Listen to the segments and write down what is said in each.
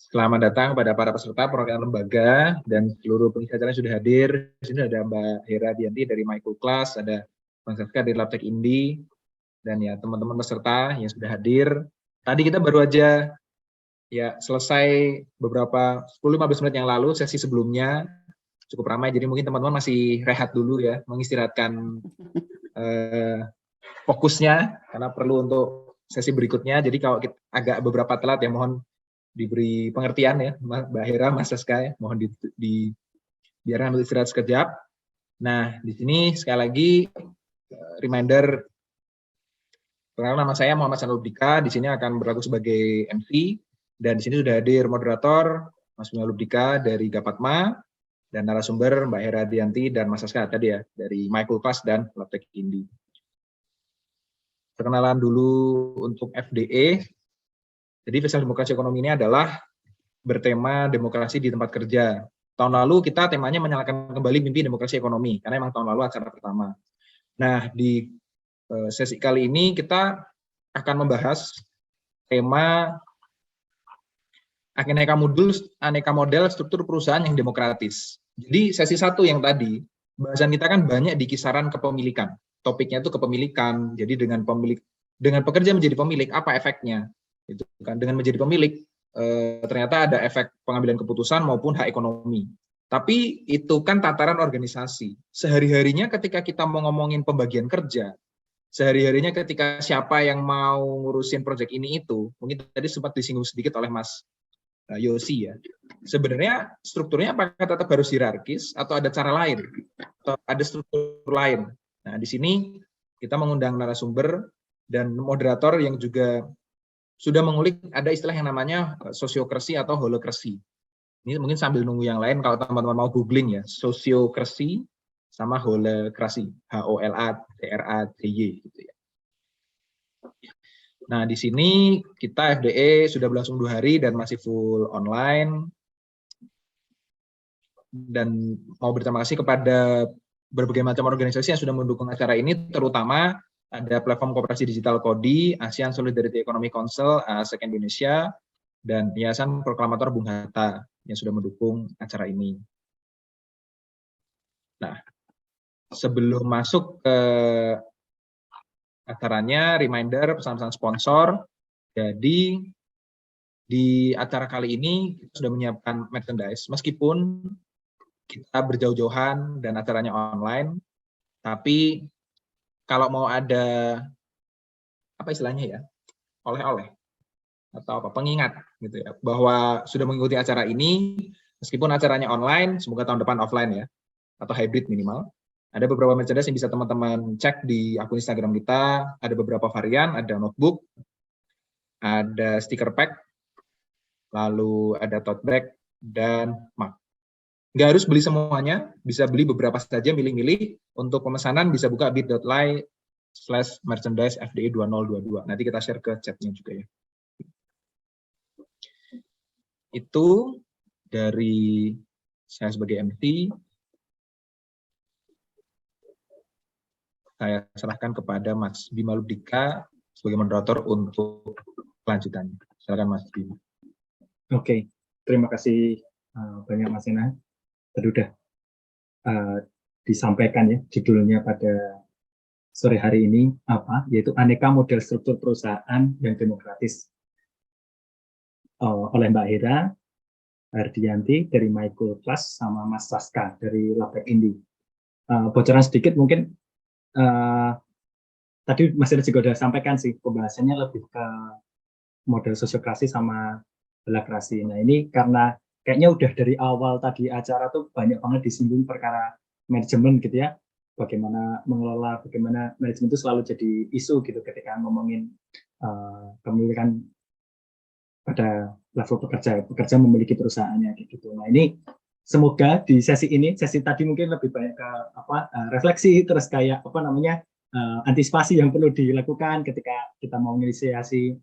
Selamat datang pada para peserta perwakilan lembaga dan seluruh pengisi acara yang sudah hadir. Di sini ada Mbak Hera Dianti dari Michael Class, ada Bang Safka dari Labtech Indi, dan ya teman-teman peserta yang sudah hadir. Tadi kita baru aja ya selesai beberapa 10-15 menit yang lalu sesi sebelumnya, cukup ramai, jadi mungkin teman-teman masih rehat dulu ya, mengistirahatkan fokusnya karena perlu untuk sesi berikutnya. Jadi kalau kita agak beberapa telat ya mohon diberi pengertian ya, Mbak Hera, Mas Saska, ya. Mohon biarkan untuk istirahat sekejap. Nah, di sini sekali lagi reminder, perkenalkan nama saya Muhammad Sanulubdika, di sini akan berlaku sebagai MC, dan di sini sudah hadir moderator Mas Bima Lubdika dari Gapatma, dan narasumber Mbak Hera Dianti dan Mas Saska tadi ya, dari Michael Class dan Labtech Indi. Perkenalan dulu untuk FDE. Jadi Festival Demokrasi Ekonomi ini adalah bertema demokrasi di tempat kerja. Tahun lalu kita temanya menyalakan kembali mimpi demokrasi ekonomi, karena memang tahun lalu acara pertama. Nah, di sesi kali ini kita akan membahas tema aneka model struktur perusahaan yang demokratis. Jadi sesi 1 yang tadi, bahasan kita kan banyak di kisaran kepemilikan. Topiknya itu kepemilikan. Jadi dengan pekerja menjadi pemilik, apa efeknya? Itu kan dengan menjadi pemilik ternyata ada efek pengambilan keputusan maupun hak ekonomi. Tapi itu kan tataran organisasi. Sehari-harinya ketika kita mau ngomongin pembagian kerja, sehari-harinya ketika siapa yang mau ngurusin proyek ini itu, mungkin tadi sempat disinggung sedikit oleh Mas Yosi ya. Sebenarnya strukturnya apakah tetap harus hierarkis atau ada cara lain? Atau ada struktur lain? Nah, di sini kita mengundang narasumber dan moderator yang juga sudah mengulik ada istilah yang namanya sosiokrasi atau holokrasi. Ini mungkin sambil nunggu yang lain, kalau teman-teman mau googling ya, sosiokrasi sama holokrasi, HOLATRACY gitu ya. Nah, di sini kita FDE sudah berlangsung 2 hari dan masih full online. Dan mau berterima kasih kepada berbagai macam organisasi yang sudah mendukung acara ini, terutama ada platform Koperasi Digital Kodi, ASEAN Solidarity Economic Council, ASEC Indonesia, dan Yayasan Proklamator Bung Hatta yang sudah mendukung acara ini. Nah, sebelum masuk ke acaranya, reminder pesan-pesan sponsor. Jadi di acara kali ini kita sudah menyiapkan merchandise, meskipun kita berjauh-jauhan dan acaranya online, tapi kalau mau ada apa istilahnya ya, oleh-oleh atau apa pengingat gitu ya, bahwa sudah mengikuti acara ini, meskipun acaranya online, semoga tahun depan offline ya, atau hybrid minimal. Ada beberapa merchandise yang bisa teman-teman cek di akun Instagram kita, ada beberapa varian, ada notebook, ada sticker pack, lalu ada tote bag, dan mug. Nggak harus beli semuanya, bisa beli beberapa saja, milih-milih. Untuk pemesanan bisa buka bit.ly/merchandise FDE 2022. Nanti kita share ke chatnya juga ya. Itu dari saya sebagai MC. Saya serahkan kepada Mas Bima Lubdika sebagai moderator untuk kelanjutannya. Silakan Mas Bima. Oke, terima kasih banyak Mas Ena. Tadi udah disampaikan ya judulnya pada sore hari ini apa, yaitu aneka model struktur perusahaan yang demokratis oleh Mbak Hera Hardianti dari Michael Class sama Mas Saska dari Labtech Indi. Bocoran sedikit mungkin tadi Mas Hera juga sudah sampaikan sih, pembahasannya lebih ke model sosiokrasi sama holokrasi. Nah ini karena kayaknya udah dari awal tadi acara tuh banyak banget disinggung perkara manajemen gitu ya, bagaimana mengelola, bagaimana manajemen itu selalu jadi isu gitu ketika ngomongin kepemilikan pada level pekerja memiliki perusahaannya gitu. Nah ini semoga di sesi ini, sesi tadi mungkin lebih banyak ke refleksi, terus kayak apa namanya antisipasi yang perlu dilakukan ketika kita mau menginisiasi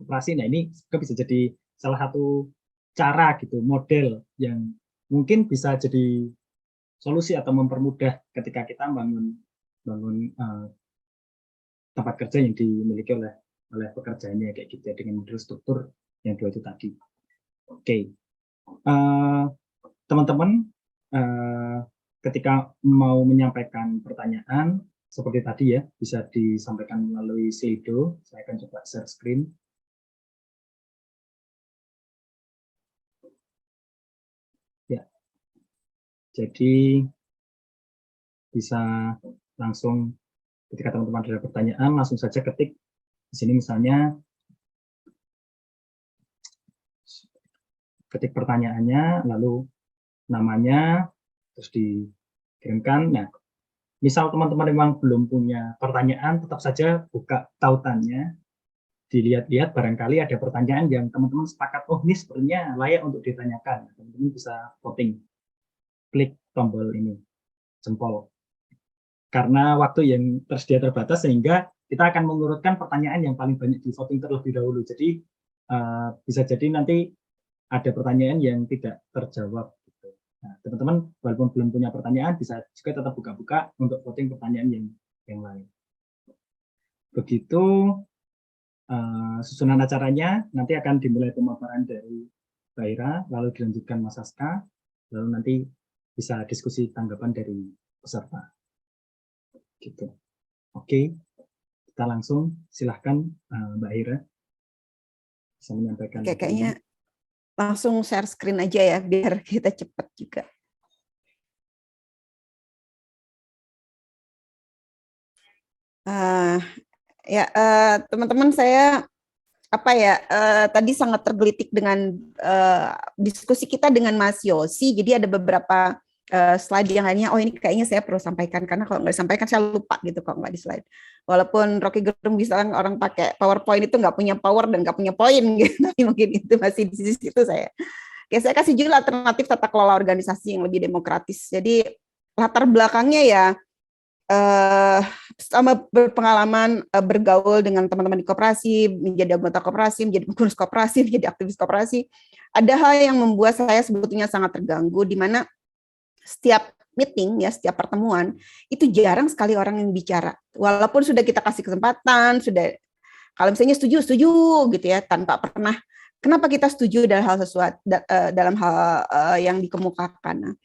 operasi. Nah ini juga bisa jadi salah satu cara gitu, model yang mungkin bisa jadi solusi atau mempermudah ketika kita bangun tempat kerja yang dimiliki oleh pekerjaannya kayak gitu ya, dengan model struktur yang dua itu tadi. Oke. Teman-teman, ketika mau menyampaikan pertanyaan seperti tadi ya, bisa disampaikan melalui Slido. Saya akan coba share screen. Ya, jadi bisa langsung ketika teman-teman ada pertanyaan, langsung saja ketik di sini misalnya, ketik pertanyaannya, lalu namanya, terus dikirimkan. Nah, misal teman-teman memang belum punya pertanyaan, tetap saja buka tautannya, dilihat-lihat barangkali ada pertanyaan yang teman-teman sepakat, oh ini sebenarnya layak untuk ditanyakan. Teman-teman bisa voting, klik tombol ini, jempol. Karena waktu yang tersedia terbatas, sehingga kita akan mengurutkan pertanyaan yang paling banyak di voting terlebih dahulu. Jadi bisa jadi nanti ada pertanyaan yang tidak terjawab. Nah, teman-teman walaupun belum punya pertanyaan, bisa juga tetap buka-buka untuk voting pertanyaan yang lain. Begitu susunan acaranya, nanti akan dimulai pemaparan dari Mbak Ira, lalu dilanjutkan Mas Saska, lalu nanti bisa diskusi tanggapan dari peserta. Gitu. Oke, kita langsung silahkan Mbak Ira bisa menyampaikan. Oke, kayaknya langsung share screen aja ya, biar kita cepat juga. Teman-teman, saya tadi sangat tergelitik dengan diskusi kita dengan Mas Yosi. Jadi ada beberapa slide yang lainnya, oh ini kayaknya saya perlu sampaikan, karena kalau nggak disampaikan saya lupa gitu kalau nggak di slide. Walaupun Rocky Gerung bilang orang pakai PowerPoint itu nggak punya power dan nggak punya poin gitu, tapi mungkin itu masih di situ saya. Oke, saya kasih judul alternatif tata kelola organisasi yang lebih demokratis. Jadi latar belakangnya ya, sama berpengalaman bergaul dengan teman-teman di koperasi, menjadi anggota koperasi, menjadi pengurus koperasi, menjadi aktivis koperasi. Ada hal yang membuat saya sebetulnya sangat terganggu, di mana setiap meeting ya, setiap pertemuan itu jarang sekali orang yang bicara. Walaupun sudah kita kasih kesempatan, sudah kalau misalnya setuju gitu ya, tanpa pernah kenapa kita setuju dalam hal sesuatu, dalam hal yang dikemukakan.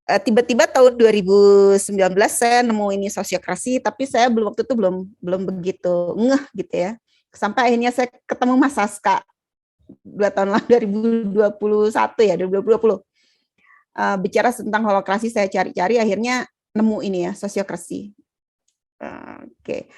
Tiba-tiba tahun 2019 saya nemu ini sosiokrasi, tapi saya waktu itu belum begitu ngeh gitu ya. Sampai akhirnya saya ketemu Mas Saska 2 tahun lalu, 2021 ya, 2020. Bicara tentang holokrasi, saya cari-cari, akhirnya nemu ini ya, sosiokrasi. Oke.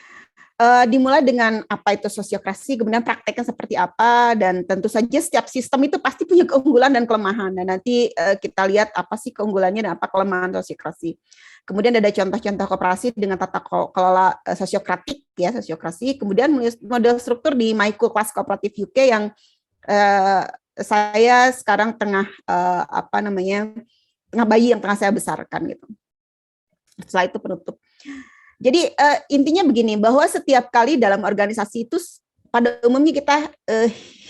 Dimulai dengan apa itu sosiokrasi, kemudian prakteknya seperti apa, dan tentu saja setiap sistem itu pasti punya keunggulan dan kelemahan, dan nanti kita lihat apa sih keunggulannya dan apa kelemahan sosiokrasi. Kemudian ada contoh-contoh koperasi dengan tata kelola sosiokratik ya, sosiokrasi. Kemudian model struktur di My Cool Class Cooperative UK yang saya sekarang tengah tengah bayi yang tengah saya besarkan gitu. Setelah itu penutup. Jadi intinya begini, bahwa setiap kali dalam organisasi itu pada umumnya kita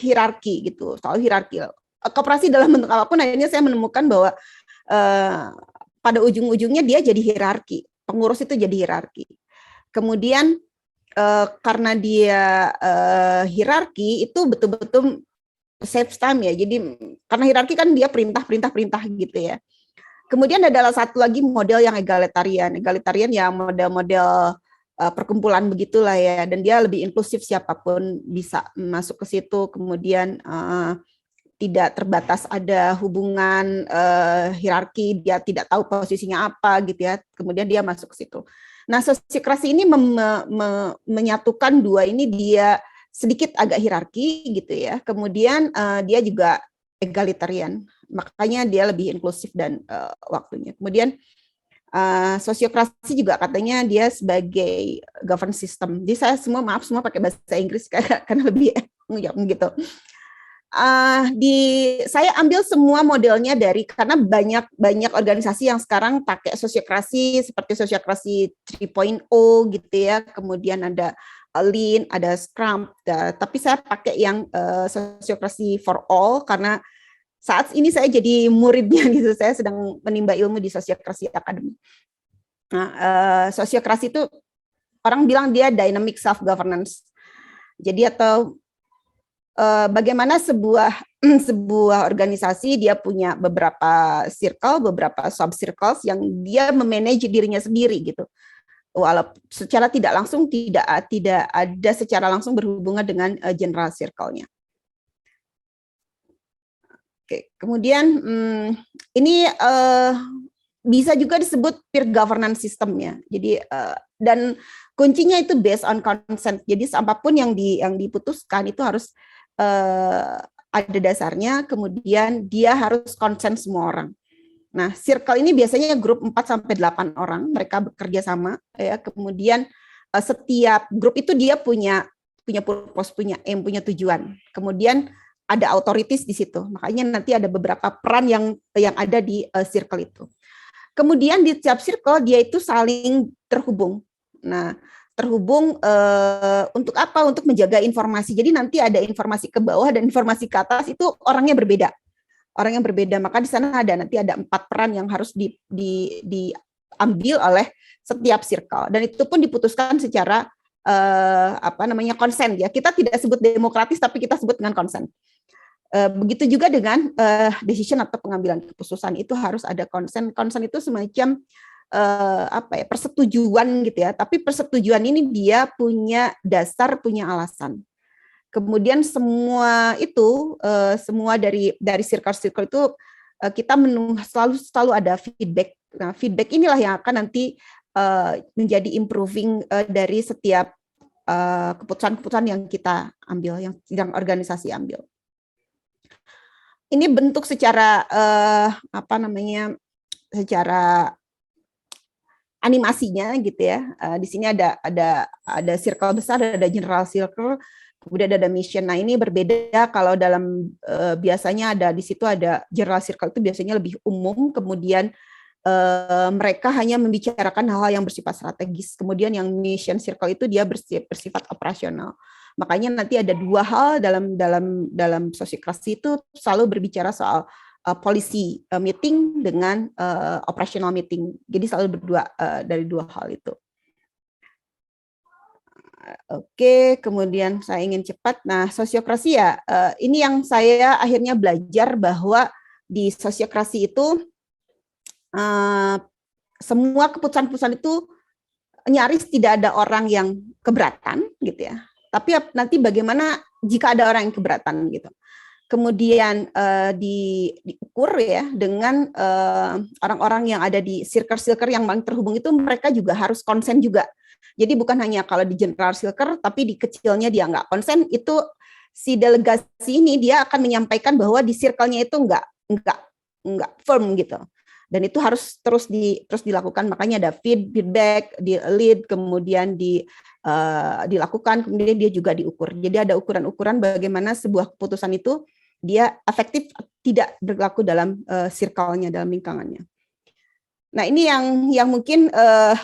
hierarki gitu, soal hierarki. Koperasi dalam bentuk apapun, akhirnya saya menemukan bahwa pada ujung-ujungnya dia jadi hierarki, pengurus itu jadi hierarki. Kemudian karena dia hierarki itu betul-betul save time ya, jadi karena hierarki kan dia perintah gitu ya. Kemudian ada satu lagi model yang egalitarian ya, model-model perkumpulan begitulah ya, dan dia lebih inklusif, siapapun bisa masuk ke situ. Kemudian tidak terbatas ada hubungan hierarki, dia tidak tahu posisinya apa gitu ya, kemudian dia masuk ke situ. Nah, sosiokrasi ini menyatukan dua ini, dia sedikit agak hierarki gitu ya, kemudian dia juga egalitarian, makanya dia lebih inklusif dan waktunya. Kemudian sosiokrasi juga katanya dia sebagai governance system. Jadi saya semua pakai bahasa Inggris karena lebih gitu. Saya ambil semua modelnya karena banyak organisasi yang sekarang pakai sosiokrasi seperti sosiokrasi 3.0 gitu ya. Kemudian ada Lean, ada Scrum, tapi saya pakai yang sosiokrasi for all karena saat ini saya jadi muridnya gitu, saya sedang menimba ilmu di Sosiokrasi Academy. Nah, sosiokrasi itu orang bilang dia dynamic self governance. Jadi atau bagaimana sebuah sebuah organisasi dia punya beberapa circle, beberapa sub circles yang dia memanage dirinya sendiri gitu. Walaupun secara tidak langsung tidak ada secara langsung berhubungan dengan general circle-nya. Oke, kemudian ini bisa juga disebut peer governance system ya. Jadi dan kuncinya itu based on consent. Jadi apapun yang diputuskan itu harus ada dasarnya, kemudian dia harus konsen semua orang. Nah, circle ini biasanya grup 4 sampai 8 orang, mereka bekerja sama ya. Kemudian setiap grup itu dia punya purpose, punya aim, punya tujuan. Kemudian ada authorities di situ. Makanya nanti ada beberapa peran yang ada di circle itu. Kemudian di setiap circle dia itu saling terhubung. Nah, terhubung untuk apa? Untuk menjaga informasi. Jadi nanti ada informasi ke bawah dan informasi ke atas itu orangnya berbeda. Orang yang berbeda. Maka di sana nanti ada 4 peran yang harus diambil oleh setiap circle. Dan itu pun diputuskan secara konsen ya. Kita tidak sebut demokratis tapi kita sebut dengan konsen. Begitu juga dengan decision atau pengambilan keputusan itu harus ada konsen. Konsen itu semacam persetujuan gitu ya. Tapi persetujuan ini dia punya dasar, punya alasan. Kemudian semua itu semua dari circle-circle itu kita selalu ada feedback. Nah, feedback inilah yang akan nanti menjadi improving dari setiap keputusan-keputusan yang kita ambil, yang organisasi ambil. Ini bentuk secara secara animasinya gitu ya. Di sini ada circle besar, ada general circle, kemudian ada mission. Nah, ini berbeda kalau dalam biasanya ada di situ ada general circle itu biasanya lebih umum, kemudian mereka hanya membicarakan hal-hal yang bersifat strategis. Kemudian yang mission circle itu dia bersifat operasional. Makanya nanti ada 2 hal dalam sosiokrasi itu selalu berbicara soal policy meeting dengan operational meeting. Jadi selalu dari 2 hal itu. Oke, kemudian saya ingin cepat. Nah, sosiokrasi ya, ini yang saya akhirnya belajar bahwa di sosiokrasi itu semua keputusan-keputusan itu nyaris tidak ada orang yang keberatan gitu ya. Tapi nanti bagaimana jika ada orang yang keberatan gitu. Kemudian diukur ya dengan orang-orang yang ada di circle-circle yang paling terhubung itu mereka juga harus konsen juga. Jadi bukan hanya kalau di general circle tapi di kecilnya dia nggak konsen, itu si delegasi ini dia akan menyampaikan bahwa di circle-nya itu nggak firm gitu. Dan itu harus terus dilakukan, makanya ada feedback, di lead, kemudian dilakukan, kemudian dia juga diukur. Jadi ada ukuran-ukuran bagaimana sebuah keputusan itu dia efektif tidak berlaku dalam circle-nya, dalam lingkungannya. Nah, ini yang mungkin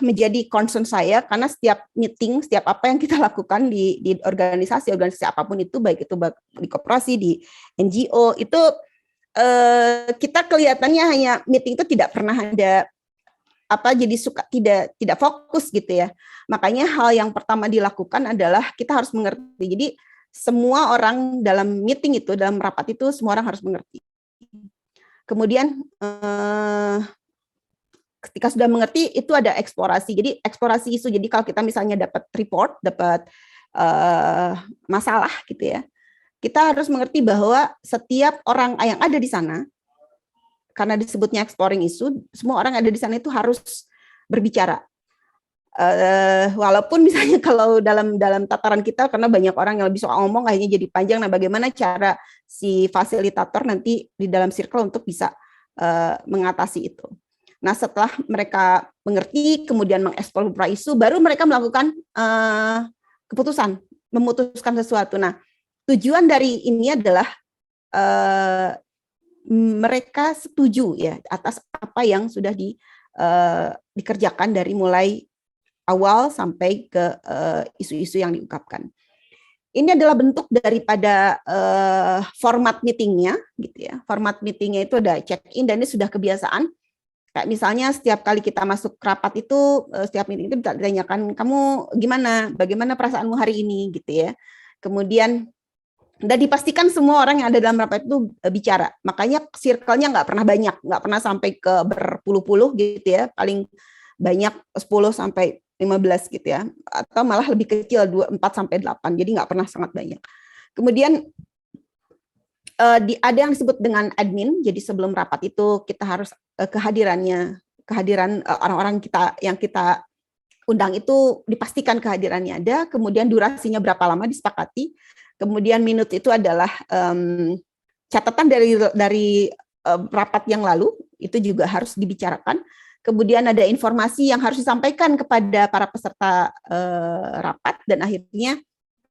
menjadi concern saya, karena setiap meeting, setiap apa yang kita lakukan di organisasi apapun itu, baik itu di koperasi, di NGO, itu kita kelihatannya hanya meeting itu tidak pernah ada jadi suka tidak fokus gitu ya. Makanya hal yang pertama dilakukan adalah kita harus mengerti. Jadi semua orang dalam meeting itu, dalam rapat itu semua orang harus mengerti. Kemudian ketika sudah mengerti itu ada eksplorasi. Jadi eksplorasi isu. Jadi kalau kita misalnya dapat report, dapat masalah gitu ya, kita harus mengerti bahwa setiap orang yang ada di sana, karena disebutnya exploring isu, semua orang ada di sana itu harus berbicara. Walaupun misalnya kalau dalam tataran kita, karena banyak orang yang lebih suka ngomong, akhirnya jadi panjang. Nah, bagaimana cara si fasilitator nanti di dalam circle untuk bisa mengatasi itu. Nah, setelah mereka mengerti, kemudian mengeksplor isu, baru mereka melakukan keputusan, memutuskan sesuatu. Nah, tujuan dari ini adalah mereka setuju ya atas apa yang sudah dikerjakan dari mulai awal sampai ke isu-isu yang diungkapkan. Ini adalah bentuk daripada format meetingnya, gitu ya. Format meetingnya itu ada check-in dan ini sudah kebiasaan. Kayak misalnya setiap kali kita masuk rapat itu, setiap meeting itu ditanyakan, kamu gimana, bagaimana perasaanmu hari ini, gitu ya. Kemudian Dan dipastikan semua orang yang ada dalam rapat itu bicara. Makanya circle-nya nggak pernah banyak, nggak pernah sampai ke berpuluh-puluh gitu ya. Paling banyak 10 sampai 15 gitu ya. Atau malah lebih kecil 4 sampai 8. Jadi nggak pernah sangat banyak. Kemudian ada yang disebut dengan admin. Jadi sebelum rapat itu kita harus kehadiran orang-orang yang kita undang itu dipastikan kehadirannya ada. Kemudian durasinya berapa lama disepakati. Kemudian minute itu adalah catatan dari rapat yang lalu, itu juga harus dibicarakan. Kemudian ada informasi yang harus disampaikan kepada para peserta rapat, dan akhirnya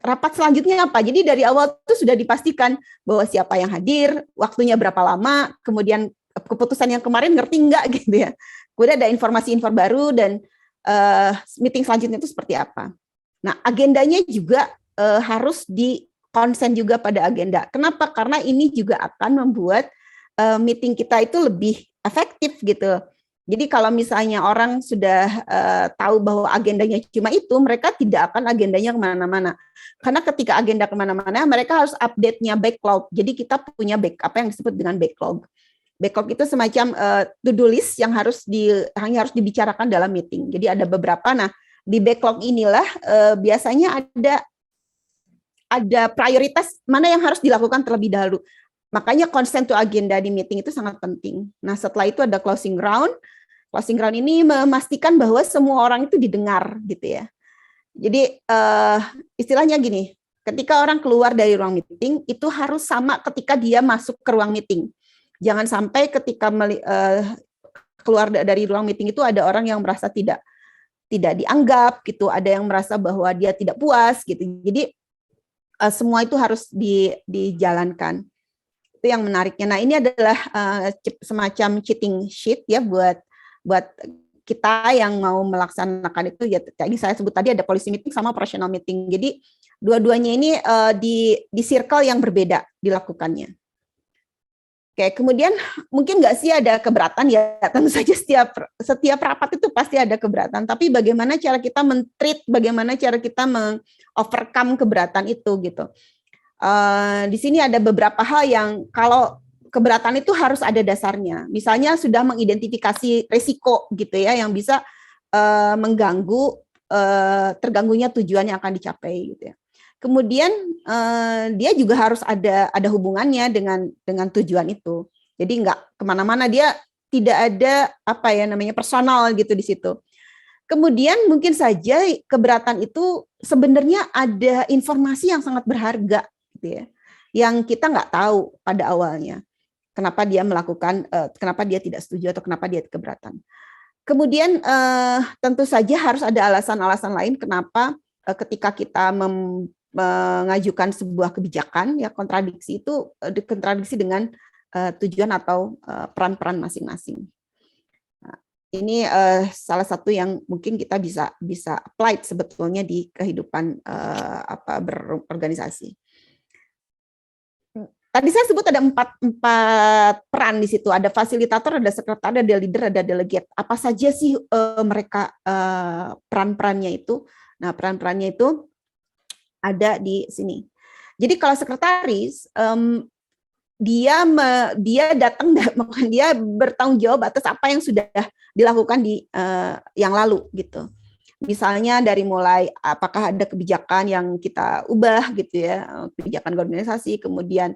rapat selanjutnya apa. Jadi dari awal itu sudah dipastikan bahwa siapa yang hadir, waktunya berapa lama, kemudian keputusan yang kemarin ngerti enggak gitu ya. Kemudian ada informasi-info baru, dan meeting selanjutnya itu seperti apa. Nah, agendanya juga harus konsen juga pada agenda. Kenapa? Karena ini juga akan membuat meeting kita itu lebih efektif gitu. Jadi kalau misalnya orang sudah tahu bahwa agendanya cuma itu, mereka tidak akan agendanya kemana-mana. Karena ketika agenda kemana-mana, mereka harus update-nya backlog. Jadi kita punya apa yang disebut dengan backlog. Backlog itu semacam to-do list yang harus dibicarakan dalam meeting. Jadi ada beberapa. Nah, di backlog inilah biasanya ada prioritas mana yang harus dilakukan terlebih dahulu. Makanya consent to agenda di meeting itu sangat penting. Nah, setelah itu ada closing round. Closing round ini memastikan bahwa semua orang itu didengar gitu ya. Jadi istilahnya gini, ketika orang keluar dari ruang meeting itu harus sama ketika dia masuk ke ruang meeting. Jangan sampai ketika keluar dari ruang meeting itu ada orang yang merasa tidak dianggap gitu, ada yang merasa bahwa dia tidak puas gitu. Jadi semua itu harus dijalankan. Itu yang menariknya. Nah, ini adalah semacam cheating sheet ya buat kita yang mau melaksanakan itu. Ya, tadi saya sebut tadi ada policy meeting sama operational meeting. Jadi dua-duanya ini di circle yang berbeda dilakukannya. Oke, kemudian mungkin nggak sih ada keberatan ya, tentu saja setiap rapat itu pasti ada keberatan, tapi bagaimana cara kita bagaimana cara kita overcome keberatan itu gitu. Di sini ada beberapa hal yang kalau keberatan itu harus ada dasarnya. Misalnya sudah mengidentifikasi risiko gitu ya yang bisa mengganggu terganggunya tujuan yang akan dicapai gitu ya. Kemudian dia juga harus ada hubungannya dengan tujuan itu. Jadi nggak kemana-mana, dia tidak ada personal gitu di situ. Kemudian mungkin saja keberatan itu sebenarnya ada informasi yang sangat berharga gitu ya, yang kita nggak tahu pada awalnya. Kenapa dia melakukan, kenapa dia tidak setuju atau kenapa dia keberatan. Kemudian tentu saja harus ada alasan-alasan lain kenapa ketika kita mengajukan sebuah kebijakan ya kontradiksi dengan tujuan atau peran-peran masing-masing. Nah, ini salah satu yang mungkin kita bisa apply sebetulnya di kehidupan berorganisasi. Tadi saya sebut ada empat peran di situ. Ada fasilitator, ada sekretaris, ada leader, ada delegate. Apa saja sih mereka peran-perannya itu? Nah, peran-perannya itu ada di sini. Jadi kalau sekretaris dia bertanggung jawab atas apa yang sudah dilakukan di yang lalu gitu. Misalnya dari mulai apakah ada kebijakan yang kita ubah gitu ya, kebijakan organisasi, kemudian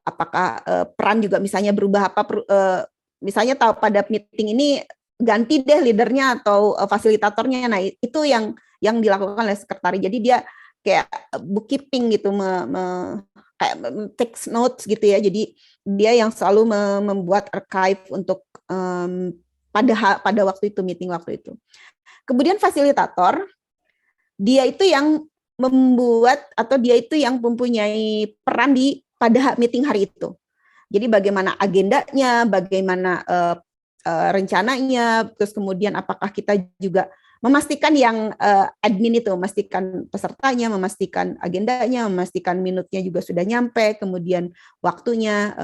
apakah peran juga misalnya berubah misalnya tahu pada meeting ini ganti deh leadernya atau fasilitatornya. Nah, itu yang dilakukan oleh sekretaris. Jadi dia kayak bookkeeping gitu, kayak take notes gitu ya. Jadi dia yang selalu membuat archive untuk pada waktu itu, meeting waktu itu. Kemudian fasilitator, dia itu yang membuat atau dia itu yang mempunyai peran pada meeting hari itu. Jadi bagaimana agendanya, bagaimana rencananya, terus kemudian apakah kita juga memastikan yang admin itu, memastikan pesertanya, memastikan agendanya, memastikan minutnya juga sudah nyampe, kemudian waktunya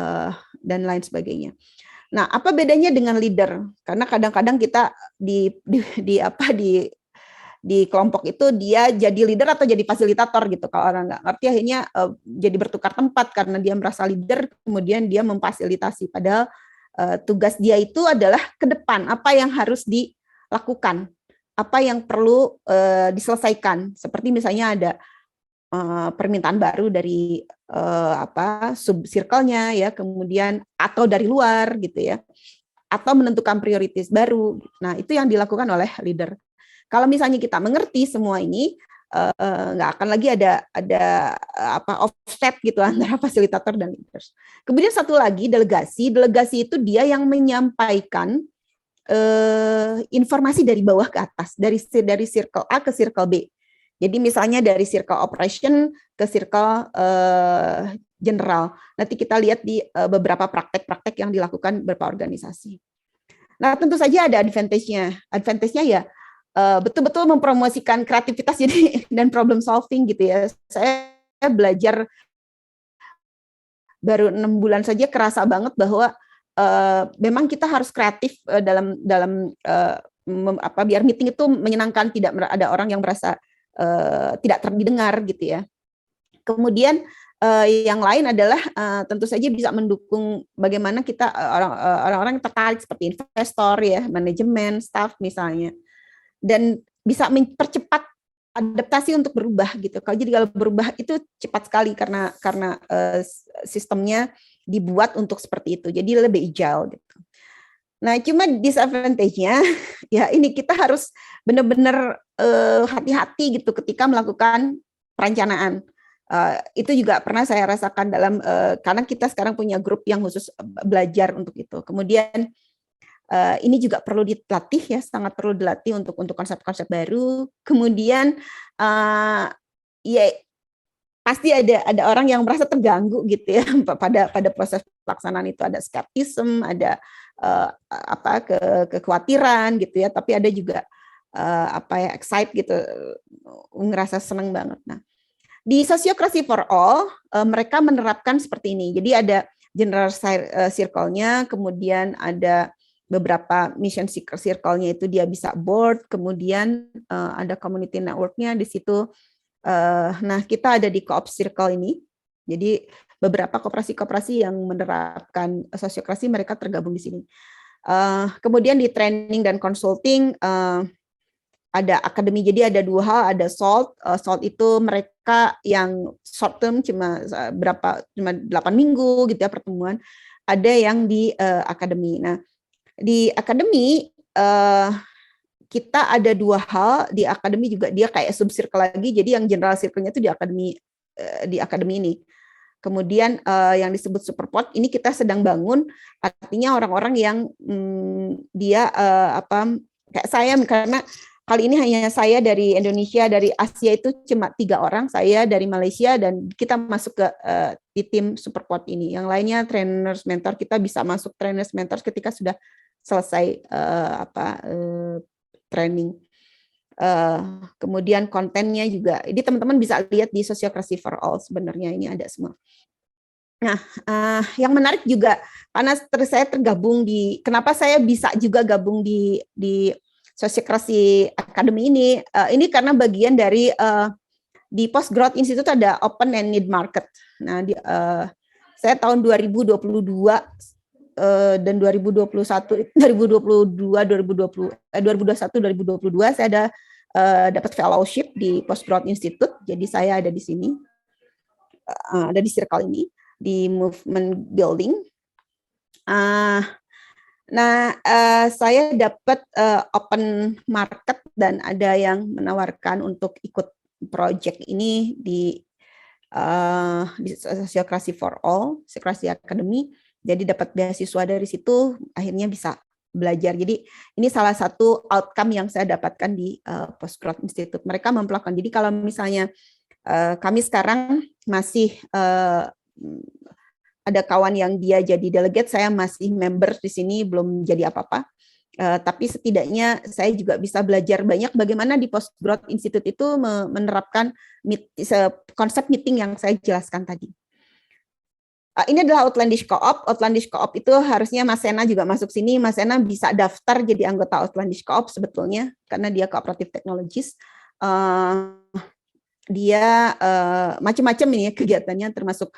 dan lain sebagainya. Nah, apa bedanya dengan leader? Karena kadang-kadang kita di kelompok itu dia jadi leader atau jadi fasilitator gitu. Kalau orang nggak ngerti akhirnya jadi bertukar tempat karena dia merasa leader, kemudian dia memfasilitasi. Padahal tugas dia itu adalah ke depan, apa yang harus dilakukan, apa yang perlu diselesaikan. Seperti misalnya ada permintaan baru dari sub circle-nya ya, kemudian atau dari luar gitu ya, atau menentukan prioritas baru. Nah, itu yang dilakukan oleh leader. Kalau misalnya kita mengerti semua ini, nggak akan lagi ada offset gitu antara fasilitator dan leaders. Kemudian satu lagi delegasi. Delegasi itu dia yang menyampaikan informasi dari bawah ke atas, dari circle A ke circle B. Jadi misalnya dari circle operation ke circle general. Nanti kita lihat di beberapa praktek-praktek yang dilakukan beberapa organisasi. Nah, tentu saja ada advantage-nya. Advantage-nya ya betul-betul mempromosikan kreativitas jadi dan problem solving gitu ya. Saya belajar baru 6 bulan saja kerasa banget bahwa memang kita harus kreatif dalam biar meeting itu menyenangkan, tidak ada orang yang merasa tidak terdengar gitu ya. Kemudian yang lain adalah tentu saja bisa mendukung bagaimana kita orang-orang yang tertarik seperti investor ya, manajemen, staff misalnya. Dan bisa mempercepat adaptasi untuk berubah gitu. Jadi kalau berubah itu cepat sekali karena sistemnya dibuat untuk seperti itu. Jadi lebih agile gitu. Nah, cuma disadvantage-nya ya ini kita harus benar-benar hati-hati gitu ketika melakukan perencanaan. Itu juga pernah saya rasakan dalam karena kita sekarang punya grup yang khusus belajar untuk itu. Kemudian ini juga perlu dilatih ya, sangat perlu dilatih untuk konsep-konsep baru. Kemudian ya pasti ada orang yang merasa terganggu gitu ya pada proses pelaksanaan itu, ada skeptisme, ada kekhawatiran gitu ya, tapi ada juga excite gitu, ngerasa senang banget. Nah, di Sociocracy for All mereka menerapkan seperti ini. Jadi ada general circle-nya, kemudian ada beberapa mission circle-nya itu dia bisa board, kemudian ada community network-nya di situ. Nah, kita ada di co-op circle ini. Jadi beberapa koperasi-koperasi yang menerapkan sosiokrasi mereka tergabung di sini. Kemudian di training dan consulting ada akademi. Jadi ada 2 hal, ada SALT. SALT itu mereka yang short term cuma 8 minggu gitu ya pertemuan. Ada yang di akademi. Nah, di akademi kita ada 2 hal. Di akademi juga dia kayak sub circle lagi, jadi yang general circle-nya itu di akademi ini. Kemudian yang disebut superpod ini kita sedang bangun, artinya orang-orang yang dia kayak saya, karena kali ini hanya saya dari Indonesia, dari Asia itu cuma 3 orang, saya dari Malaysia, dan kita masuk ke di tim superpod ini. Yang lainnya trainers mentor, kita bisa masuk trainers mentor ketika sudah selesai training. Kemudian kontennya juga, jadi teman-teman bisa lihat di Sociocracy for All, sebenarnya ini ada semua. Nah, yang menarik juga karena saya tergabung kenapa saya bisa juga gabung di Sociocracy Academy ini karena bagian dari di Post Growth Institute ada Open and Need Market. Nah, saya tahun 2022 dan 2021 saya ada dapat fellowship di Post Growth Institute. Jadi saya ada di sini, ada di circle ini, di movement building. Saya dapat open market dan ada yang menawarkan untuk ikut project ini di Sociocracy for All, Sociocracy Academy. Jadi dapat beasiswa dari situ, akhirnya bisa belajar. Jadi ini salah satu outcome yang saya dapatkan di Post Growth Institute. Mereka memperlakukan. Jadi kalau misalnya kami sekarang masih ada kawan yang dia jadi delegate, saya masih member di sini, belum jadi apa-apa. Tapi setidaknya saya juga bisa belajar banyak bagaimana di Post Growth Institute itu menerapkan konsep meeting yang saya jelaskan tadi. Ini adalah Outlandish Co-op. Outlandish Co-op itu harusnya Mas Sena juga masuk sini. Mas Sena bisa daftar jadi anggota Outlandish Co-op sebetulnya, karena dia cooperative technologist. Dia macam-macam ini ya kegiatannya, termasuk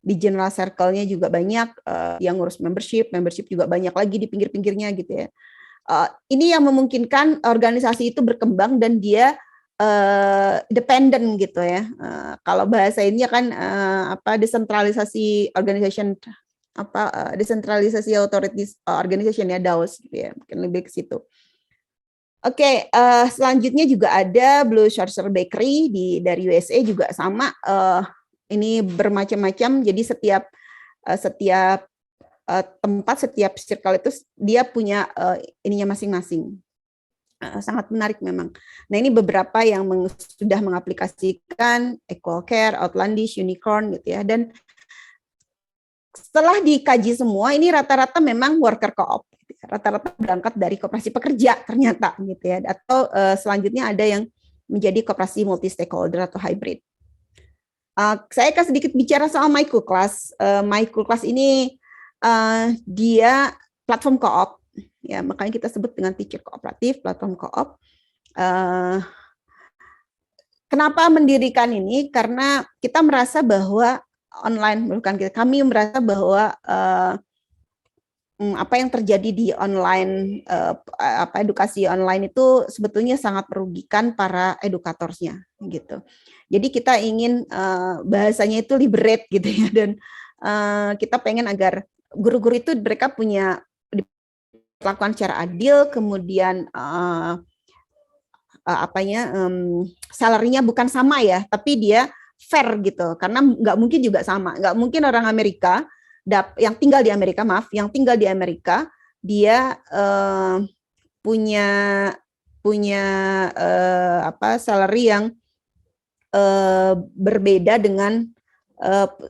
di general circle-nya juga banyak, yang ngurus membership juga banyak lagi di pinggir-pinggirnya gitu ya. Ini yang memungkinkan organisasi itu berkembang dan dia dependent gitu ya. Kalau bahasa ini kan desentralisasi organization, decentralisasi authorities organization ya, DAOs gitu ya, mungkin lebih ke situ. Oke, selanjutnya juga ada Blue Sorcerer Bakery dari USA juga sama. Ini bermacam-macam. Jadi setiap tempat, setiap circle itu dia punya ininya masing-masing. Sangat menarik memang. Nah, ini beberapa yang sudah mengaplikasikan Equal Care, Outlandish, Unicorn gitu ya. Dan setelah dikaji semua, ini rata-rata memang worker co-op. Gitu ya. Rata-rata berangkat dari koperasi pekerja ternyata gitu ya. Atau selanjutnya ada yang menjadi koperasi multi stakeholder atau hybrid. Saya akan sedikit bicara soal MyCoolClass. MyCoolClass ini dia platform co-op. Ya, makanya kita sebut dengan teacher kooperatif, platform co-op. Kenapa mendirikan ini? Karena kita merasa bahwa kami merasa bahwa apa yang terjadi di online, edukasi online itu sebetulnya sangat merugikan para edukatornya, gitu. Jadi kita ingin bahasanya itu liberate gitu ya, dan kita pengen agar guru-guru itu mereka punya dilakukan secara adil, kemudian salary-nya bukan sama ya, tapi dia fair gitu, karena nggak mungkin juga sama, nggak mungkin orang Amerika yang tinggal di Amerika dia punya salary yang berbeda dengan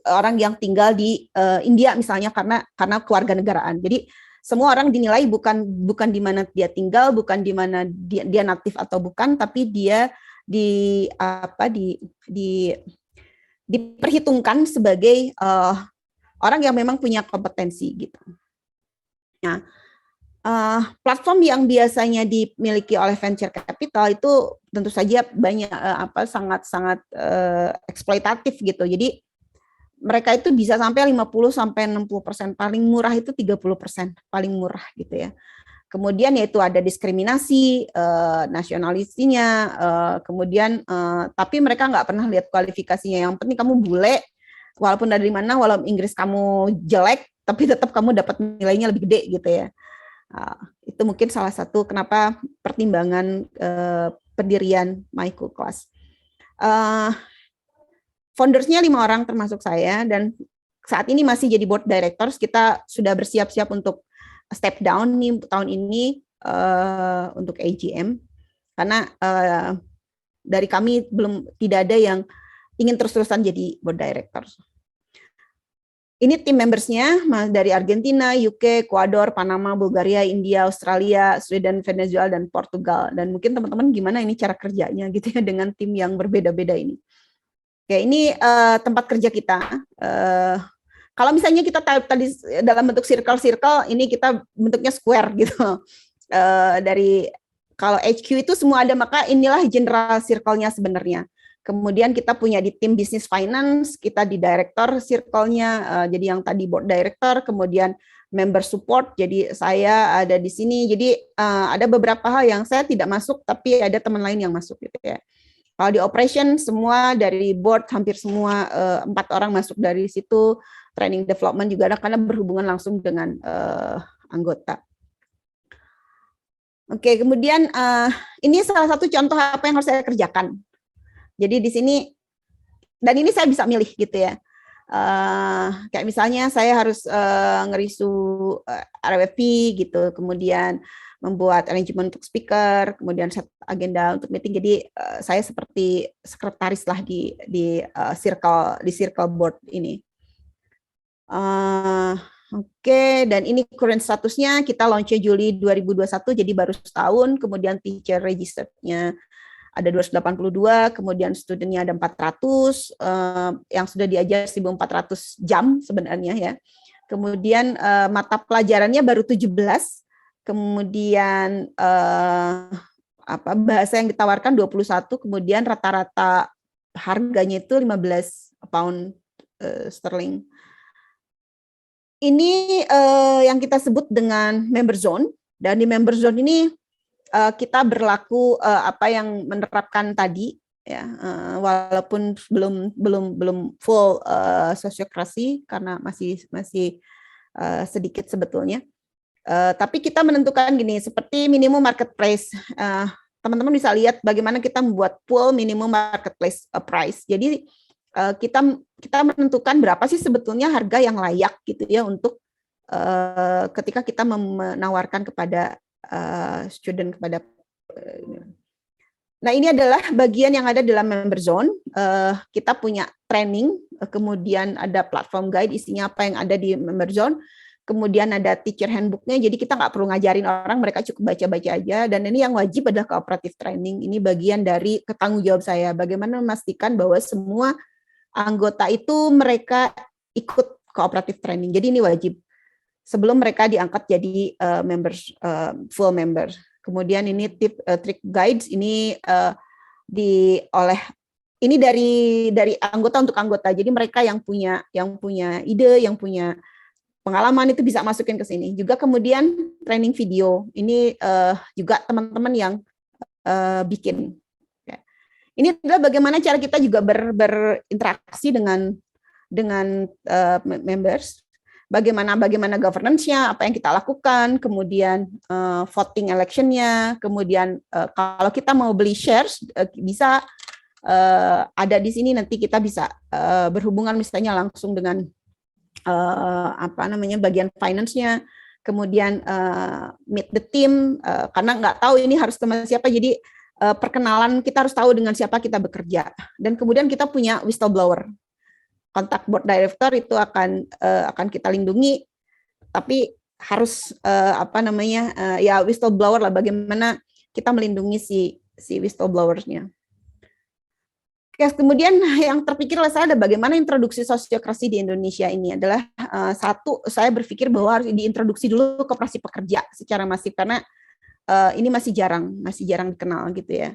orang yang tinggal di India misalnya, karena kewarganegaraan. Jadi semua orang dinilai bukan di mana dia tinggal, bukan di mana dia natif atau bukan, tapi dia diperhitungkan sebagai orang yang memang punya kompetensi gitu. Nah, platform yang biasanya dimiliki oleh venture capital itu tentu saja banyak sangat eksploitatif gitu. Jadi mereka itu bisa sampai 50-60%, paling murah itu 30% paling murah gitu ya. Kemudian yaitu ada diskriminasi nasionalisinya, kemudian tapi mereka nggak pernah lihat kualifikasinya. Yang penting kamu bule, walaupun dari mana, walaupun Inggris kamu jelek, tapi tetap kamu dapat nilainya lebih gede gitu ya. Itu mungkin salah satu kenapa pertimbangan pendirian MyCoolClass. Foundersnya 5 orang termasuk saya, dan saat ini masih jadi board directors. Kita sudah bersiap-siap untuk step down nih tahun ini untuk AGM, karena dari kami tidak ada yang ingin terus-terusan jadi board directors. Ini tim membersnya dari Argentina, UK, Ekuador, Panama, Bulgaria, India, Australia, Sweden, Venezuela, dan Portugal. Dan mungkin teman-teman gimana ini cara kerjanya gitu ya dengan tim yang berbeda-beda ini. Oke, ini tempat kerja kita. Kalau misalnya kita tadi dalam bentuk circle, ini kita bentuknya square gitu. Kalau HQ itu semua ada, maka inilah general circle-nya sebenarnya. Kemudian kita punya di tim business finance, kita di director circle-nya, jadi yang tadi board director, kemudian member support, jadi saya ada di sini. Jadi ada beberapa hal yang saya tidak masuk, tapi ada teman lain yang masuk gitu ya. Kalau di operation semua dari board hampir semua 4 orang masuk dari situ. Training development juga ada karena berhubungan langsung dengan anggota. Oke, kemudian ini salah satu contoh apa yang harus saya kerjakan. Jadi di sini, dan ini saya bisa milih gitu ya. Kayak misalnya saya harus ngerisu RWP gitu, kemudian membuat arrangement untuk speaker, kemudian set agenda untuk meeting. Jadi saya seperti sekretaris lah di circle board ini. Oke, dan ini current statusnya kita launch Juli 2021, jadi baru setahun. Kemudian teacher registered-nya ada 282, kemudian studentnya ada 400, yang sudah diajar 1.400 jam sebenarnya ya. Kemudian mata pelajarannya baru 17, kemudian bahasa yang ditawarkan 21, kemudian rata-rata harganya itu 15 pound sterling. Ini yang kita sebut dengan member zone, dan di member zone ini kita berlaku apa yang menerapkan tadi ya, walaupun belum full sosiokrasi karena masih sedikit sebetulnya. Tapi kita menentukan gini, seperti minimum market price. Teman-teman bisa lihat bagaimana kita membuat pool minimum marketplace price. Jadi kita menentukan berapa sih sebetulnya harga yang layak gitu ya untuk ketika kita menawarkan kepada student kepada. Nah, ini adalah bagian yang ada dalam member zone. Kita punya training, kemudian ada platform guide isinya apa yang ada di member zone. Kemudian ada teacher handbook-nya, jadi kita nggak perlu ngajarin orang, mereka cukup baca-baca aja. Dan ini yang wajib adalah cooperative training. Ini bagian dari tanggung jawab saya, bagaimana memastikan bahwa semua anggota itu mereka ikut cooperative training. Jadi ini wajib sebelum mereka diangkat jadi full member. Kemudian ini trick guides ini ini dari anggota untuk anggota. Jadi mereka yang punya ide, yang punya pengalaman itu bisa masukin ke sini. Juga kemudian training video. Ini juga teman-teman yang bikin. Ini adalah bagaimana cara kita juga berinteraksi dengan members. Bagaimana governance-nya, apa yang kita lakukan, kemudian voting election-nya, kemudian kalau kita mau beli shares bisa ada di sini, nanti kita bisa berhubungan misalnya langsung dengan bagian finance-nya, kemudian meet the team, karena nggak tahu ini harus teman siapa, jadi perkenalan, kita harus tahu dengan siapa kita bekerja. Dan kemudian kita punya whistleblower, kontak board director itu akan kita lindungi, tapi harus ya whistleblower lah, bagaimana kita melindungi si whistleblower-nya. Kemudian yang terpikir oleh saya ada bagaimana introduksi sosiokrasi di Indonesia ini adalah satu, saya berpikir bahwa harus diintroduksi dulu koperasi pekerja secara masif karena ini masih jarang dikenal gitu ya.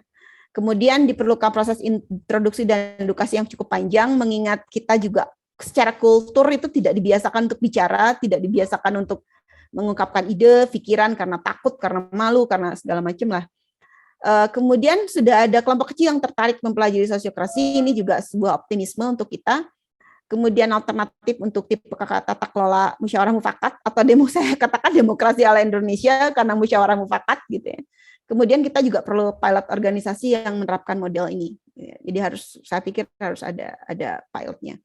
Kemudian diperlukan proses introduksi dan edukasi yang cukup panjang, mengingat kita juga secara kultur itu tidak dibiasakan untuk bicara, tidak dibiasakan untuk mengungkapkan ide, pikiran karena takut, karena malu, karena segala macam lah. Kemudian sudah ada kelompok kecil yang tertarik mempelajari sosiokrasi, ini juga sebuah optimisme untuk kita. Kemudian alternatif untuk tipe tata kelola musyawarah mufakat atau saya katakan demokrasi ala Indonesia karena musyawarah mufakat gitu ya. Kemudian kita juga perlu pilot organisasi yang menerapkan model ini. Jadi saya pikir harus ada pilotnya.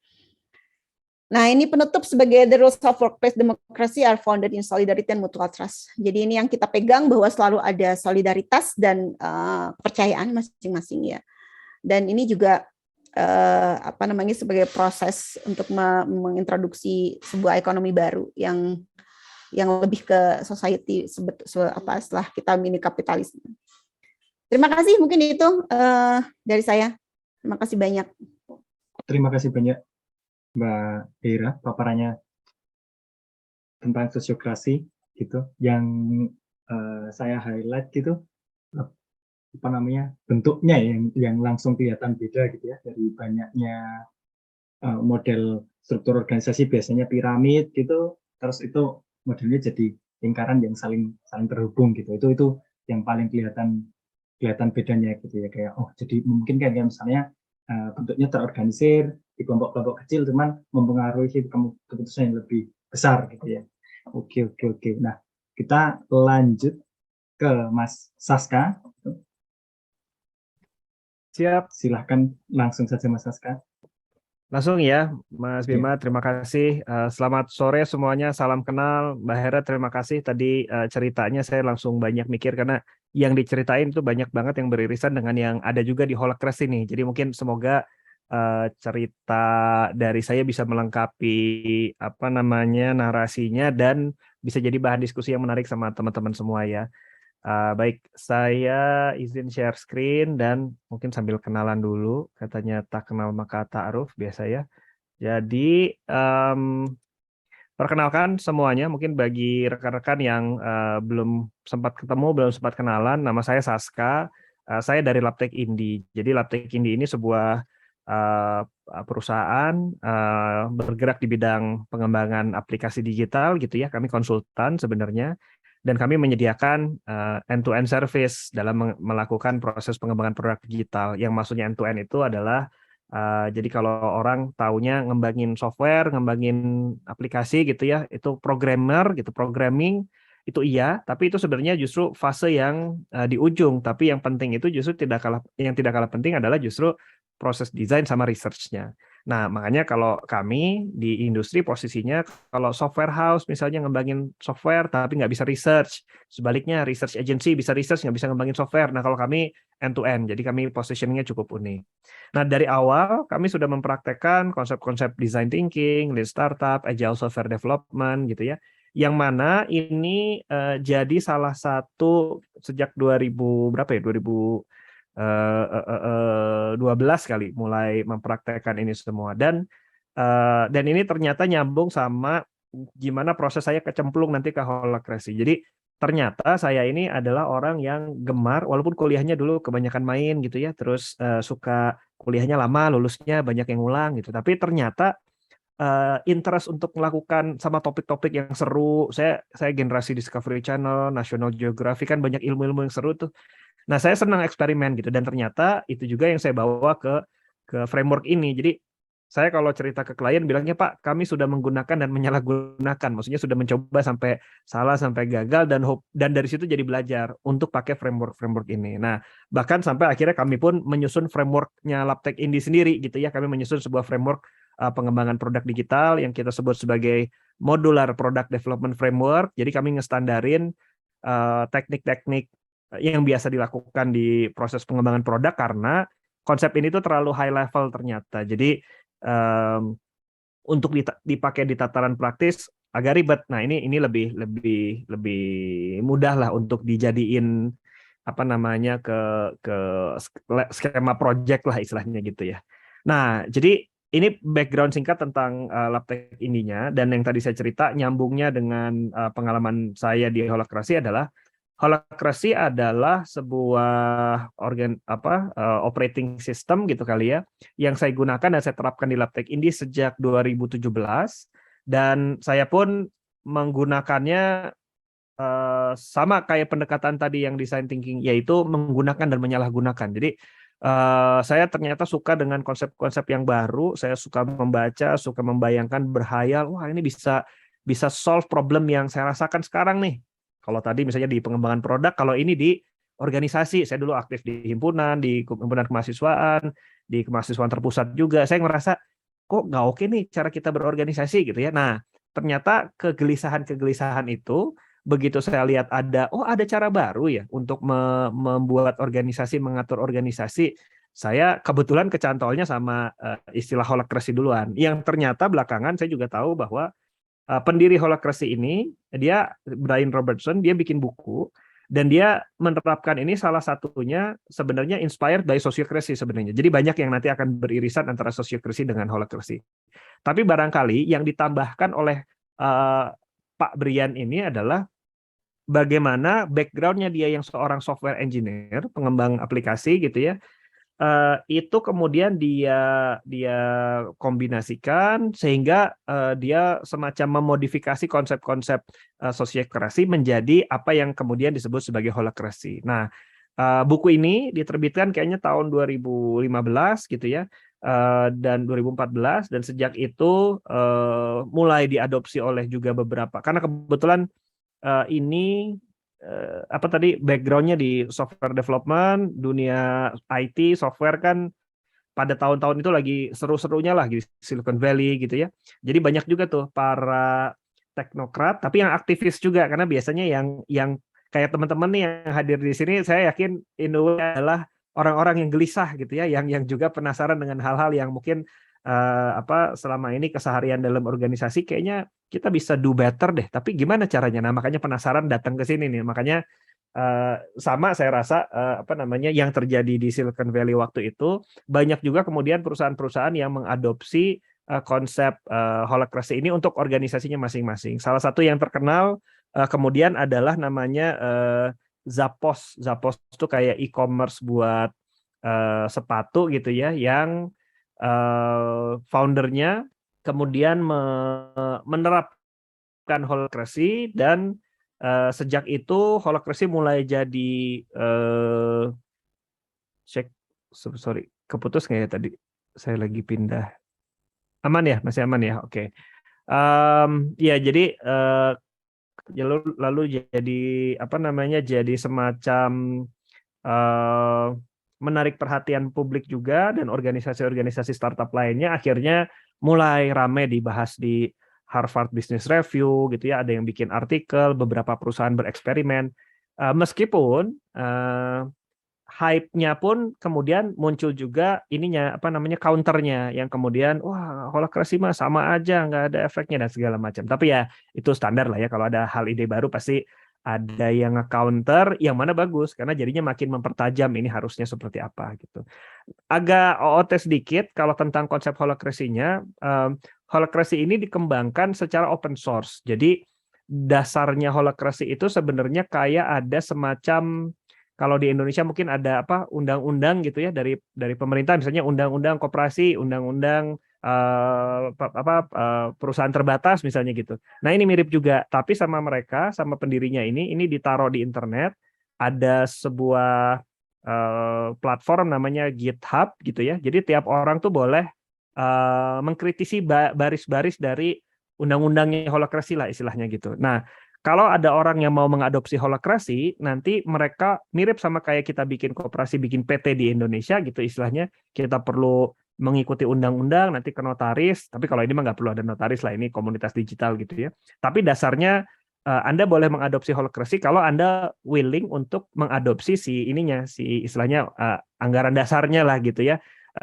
Nah, ini penutup sebagai the rules of workplace democracy are founded in solidarity and mutual trust. Jadi ini yang kita pegang bahwa selalu ada solidaritas dan kepercayaan masing-masing ya. Dan ini juga sebagai proses untuk mengintroduksi sebuah ekonomi baru yang lebih ke society setelah kita mini kapitalisme. Terima kasih, mungkin itu dari saya. Terima kasih banyak. Terima kasih banyak Mbak Ira, paparannya tentang sosiokrasi gitu. Yang saya highlight gitu, bentuknya yang langsung kelihatan beda gitu ya, dari banyaknya model struktur organisasi, biasanya piramid gitu, terus itu modelnya jadi lingkaran yang saling terhubung gitu. Itu yang paling kelihatan bedanya gitu ya, kayak jadi mungkin kan misalnya bentuknya terorganisir di kelompok-kelompok kecil, cuman mempengaruhi keputusan yang lebih besar gitu ya. Oke. Nah, kita lanjut ke Mas Saska. Siap. Silahkan langsung saja Mas Saska. Langsung ya, Mas Bima, terima kasih. Selamat sore semuanya, salam kenal. Mbak Hera, terima kasih. Tadi ceritanya saya langsung banyak mikir, karena yang diceritain itu banyak banget yang beririsan dengan yang ada juga di Holacracy ini. Jadi mungkin semoga cerita dari saya bisa melengkapi narasinya dan bisa jadi bahan diskusi yang menarik sama teman-teman semua ya. Baik, saya izin share screen dan mungkin sambil kenalan dulu. Katanya tak kenal maka ta'aruf biasa ya. Jadi perkenalkan semuanya, mungkin bagi rekan-rekan yang belum sempat ketemu, belum sempat kenalan, nama saya Saska. Saya dari Labtech Indi. Jadi Labtech Indi ini sebuah perusahaan bergerak di bidang pengembangan aplikasi digital gitu ya. Kami konsultan sebenarnya. Dan kami menyediakan end-to-end service dalam melakukan proses pengembangan produk digital. Yang maksudnya end-to-end itu adalah jadi kalau orang taunya ngembangin software, ngembangin aplikasi gitu ya, itu programmer gitu, programming itu iya, tapi itu sebenarnya justru fase yang di ujung. Tapi yang penting itu justru tidak kalah penting adalah justru proses desain sama research-nya. Nah, makanya kalau kami di industri posisinya kalau software house misalnya ngembangin software tapi nggak bisa research, sebaliknya research agency bisa research nggak bisa ngembangin software. Nah, kalau kami end to end, jadi kami positioningnya cukup unik. Nah, dari awal kami sudah mempraktekkan konsep-konsep design thinking, lean startup, agile software development gitu ya. Yang mana ini jadi salah satu sejak 2000 berapa ya? 2012 kali mulai mempraktekkan ini semua dan ini ternyata nyambung sama gimana proses saya kecemplung nanti ke holacracy. Jadi ternyata saya ini adalah orang yang gemar walaupun kuliahnya dulu kebanyakan main gitu ya, terus suka kuliahnya lama, lulusnya banyak yang ngulang gitu. Tapi ternyata interest untuk melakukan sama topik-topik yang seru. Saya generasi Discovery Channel, National Geographic kan banyak ilmu-ilmu yang seru tuh. Nah, saya senang eksperimen gitu dan ternyata itu juga yang saya bawa ke framework ini. Jadi saya kalau cerita ke klien bilangnya, Pak, kami sudah menggunakan dan menyalahgunakan. Maksudnya sudah mencoba sampai salah, sampai gagal dan dari situ jadi belajar untuk pakai framework ini. Nah, bahkan sampai akhirnya kami pun menyusun framework-nya Labtech Indi sendiri gitu ya. Kami menyusun sebuah framework pengembangan produk digital yang kita sebut sebagai modular product development framework. Jadi kami ngestandarin teknik-teknik yang biasa dilakukan di proses pengembangan produk karena konsep ini tuh terlalu high level ternyata. Jadi untuk dipakai di tataran praktis agak ribet. Nah, ini lebih mudah lah untuk dijadiin apa namanya ke skema project lah istilahnya gitu ya. Nah, jadi ini background singkat tentang Labtech Indinya dan yang tadi saya cerita nyambungnya dengan pengalaman saya di holacracy adalah holacracy adalah sebuah operating system gitu kali ya yang saya gunakan dan saya terapkan di Labtech Indi sejak 2017 dan saya pun menggunakannya sama kayak pendekatan tadi yang design thinking yaitu menggunakan dan menyalahgunakan. Jadi saya ternyata suka dengan konsep-konsep yang baru, saya suka membaca, suka membayangkan, berhayal, wah ini bisa solve problem yang saya rasakan sekarang nih. Kalau tadi misalnya di pengembangan produk, kalau ini di organisasi, saya dulu aktif di himpunan, di himpunan kemahasiswaan, di kemahasiswaan terpusat juga. Saya ngerasa kok nggak oke nih cara kita berorganisasi gitu ya. Nah, ternyata kegelisahan itu begitu saya lihat ada cara baru ya untuk membuat organisasi, mengatur organisasi. Saya kebetulan kecantolnya sama istilah holacracy duluan. Yang ternyata belakangan saya juga tahu bahwa pendiri holacracy ini, dia Brian Robertson, dia bikin buku dan dia menerapkan ini salah satunya sebenarnya inspired by sociocracy sebenarnya. Jadi banyak yang nanti akan beririsan antara sociocracy dengan holacracy. Tapi barangkali yang ditambahkan oleh Pak Brian ini adalah bagaimana background-nya dia yang seorang software engineer, pengembang aplikasi gitu ya. Itu kemudian dia kombinasikan sehingga dia semacam memodifikasi konsep-konsep sociocracy menjadi apa yang kemudian disebut sebagai holacracy. Nah, buku ini diterbitkan kayaknya tahun 2015 gitu ya dan 2014 dan sejak itu mulai diadopsi oleh juga beberapa karena kebetulan ini background-nya di software development, dunia IT, software kan pada tahun-tahun itu lagi seru-serunya lah di Silicon Valley gitu ya. Jadi banyak juga tuh para teknokrat, tapi yang aktivis juga karena biasanya yang kayak teman-teman nih yang hadir di sini, saya yakin in a way adalah orang-orang yang gelisah gitu ya, yang juga penasaran dengan hal-hal yang mungkin selama ini keseharian dalam organisasi kayaknya kita bisa do better deh, tapi gimana caranya? Nah, makanya penasaran datang ke sini nih. Makanya sama saya rasa yang terjadi di Silicon Valley waktu itu, banyak juga kemudian perusahaan-perusahaan yang mengadopsi konsep holacracy ini untuk organisasinya masing-masing. Salah satu yang terkenal kemudian adalah namanya Zappos. Zappos itu kayak e-commerce buat sepatu gitu ya, yang foundernya kemudian menerapkan holacracy, dan sejak itu holacracy mulai jadi keputus nggak ya tadi? Saya lagi pindah. Aman ya, masih aman ya. Oke. Ya jadi lalu jadi jadi semacam menarik perhatian publik juga, dan organisasi-organisasi startup lainnya akhirnya mulai ramai dibahas di Harvard Business Review gitu ya, ada yang bikin artikel, beberapa perusahaan bereksperimen, meskipun hype-nya pun kemudian muncul juga counternya, yang kemudian wah holacracy mah sama aja, nggak ada efeknya dan segala macam. Tapi ya itu standar lah ya, kalau ada hal ide baru pasti ada yang nge-counter, yang mana bagus karena jadinya makin mempertajam ini harusnya seperti apa gitu. Agak OOT sedikit kalau tentang konsep holacracy-nya. Holacracy ini dikembangkan secara open source. Jadi dasarnya holacracy itu sebenarnya kayak ada semacam, kalau di Indonesia mungkin ada undang-undang gitu ya dari pemerintah, misalnya undang-undang koperasi, undang-undang perusahaan terbatas misalnya gitu. Nah ini mirip juga, tapi sama mereka, sama pendirinya ini ditaruh di internet, ada sebuah platform namanya GitHub gitu ya. Jadi tiap orang tuh boleh mengkritisi baris-baris dari undang-undangnya holacracy lah istilahnya gitu. Nah, kalau ada orang yang mau mengadopsi holacracy, nanti mereka mirip sama kayak kita bikin koperasi, bikin PT di Indonesia gitu istilahnya. Kita perlu mengikuti undang-undang, nanti ke notaris. Tapi kalau ini mah nggak perlu ada notaris lah, ini komunitas digital gitu ya. Tapi dasarnya Anda boleh mengadopsi holacracy kalau Anda willing untuk mengadopsi si istilahnya anggaran dasarnya lah gitu ya,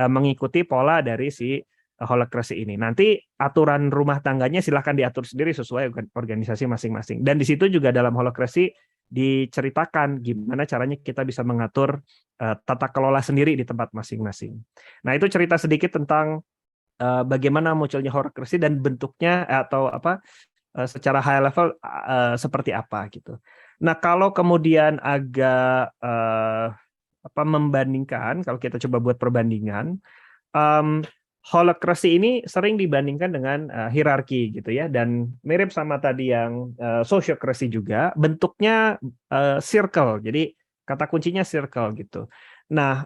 mengikuti pola dari si holacracy ini. Nanti aturan rumah tangganya silahkan diatur sendiri sesuai organisasi masing-masing. Dan di situ juga dalam holacracy diceritakan gimana caranya kita bisa mengatur tata kelola sendiri di tempat masing-masing. Nah itu cerita sedikit tentang bagaimana munculnya holacracy dan bentuknya atau secara high level seperti apa gitu. Nah kalau kemudian agak membandingkan, kalau kita coba buat perbandingan, holacracy ini sering dibandingkan dengan hierarki gitu ya, dan mirip sama tadi yang sociocracy juga, bentuknya circle, jadi kata kuncinya circle gitu. Nah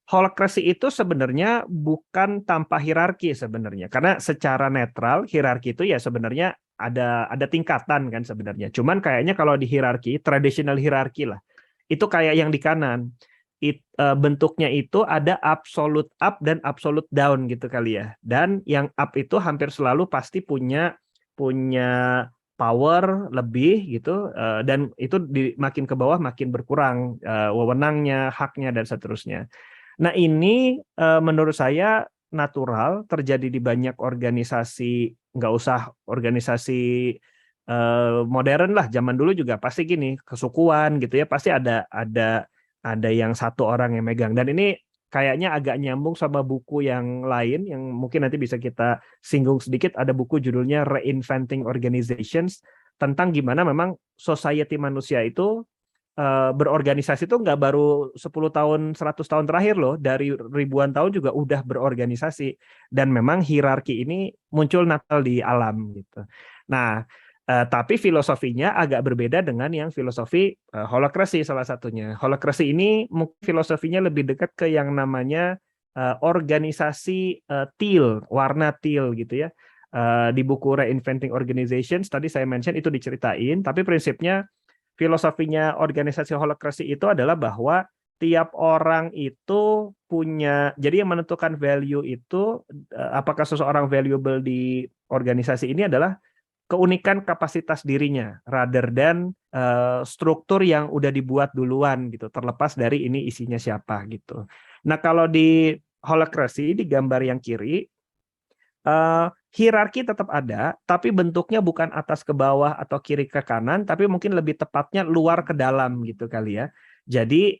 holacracy itu sebenarnya bukan tanpa hierarki sebenarnya, karena secara netral hierarki itu ya sebenarnya ada tingkatan kan sebenarnya. Cuman kayaknya kalau di hierarki, traditional hierarki lah, itu kayak yang di kanan. Bentuknya itu ada absolute up dan absolute down gitu kali ya. Dan yang up itu hampir selalu pasti punya power lebih gitu, dan itu makin ke bawah makin berkurang wewenangnya, haknya dan seterusnya. Nah ini menurut saya natural terjadi di banyak organisasi, nggak usah organisasi modern lah, zaman dulu juga pasti gini, kesukuan gitu ya, pasti ada yang satu orang yang megang. Dan ini kayaknya agak nyambung sama buku yang lain yang mungkin nanti bisa kita singgung sedikit. Ada buku judulnya Reinventing Organizations, tentang gimana memang society manusia itu berorganisasi itu nggak baru 10 tahun, 100 tahun terakhir loh, dari ribuan tahun juga udah berorganisasi. Dan memang hierarki ini muncul natural di alam gitu. Nah, tapi filosofinya agak berbeda dengan yang filosofi holacracy salah satunya. Holacracy ini filosofinya lebih dekat ke yang namanya organisasi teal, warna teal gitu ya. Di buku Reinventing Organizations tadi saya mention itu diceritain, tapi prinsipnya filosofinya organisasi holacracy itu adalah bahwa tiap orang itu punya, jadi yang menentukan value itu apakah seseorang valuable di organisasi ini adalah keunikan kapasitas dirinya, rather than struktur yang udah dibuat duluan gitu, terlepas dari ini isinya siapa gitu. Nah kalau di holacracy di gambar yang kiri, hierarki tetap ada, tapi bentuknya bukan atas ke bawah atau kiri ke kanan, tapi mungkin lebih tepatnya luar ke dalam gitu kali ya. Jadi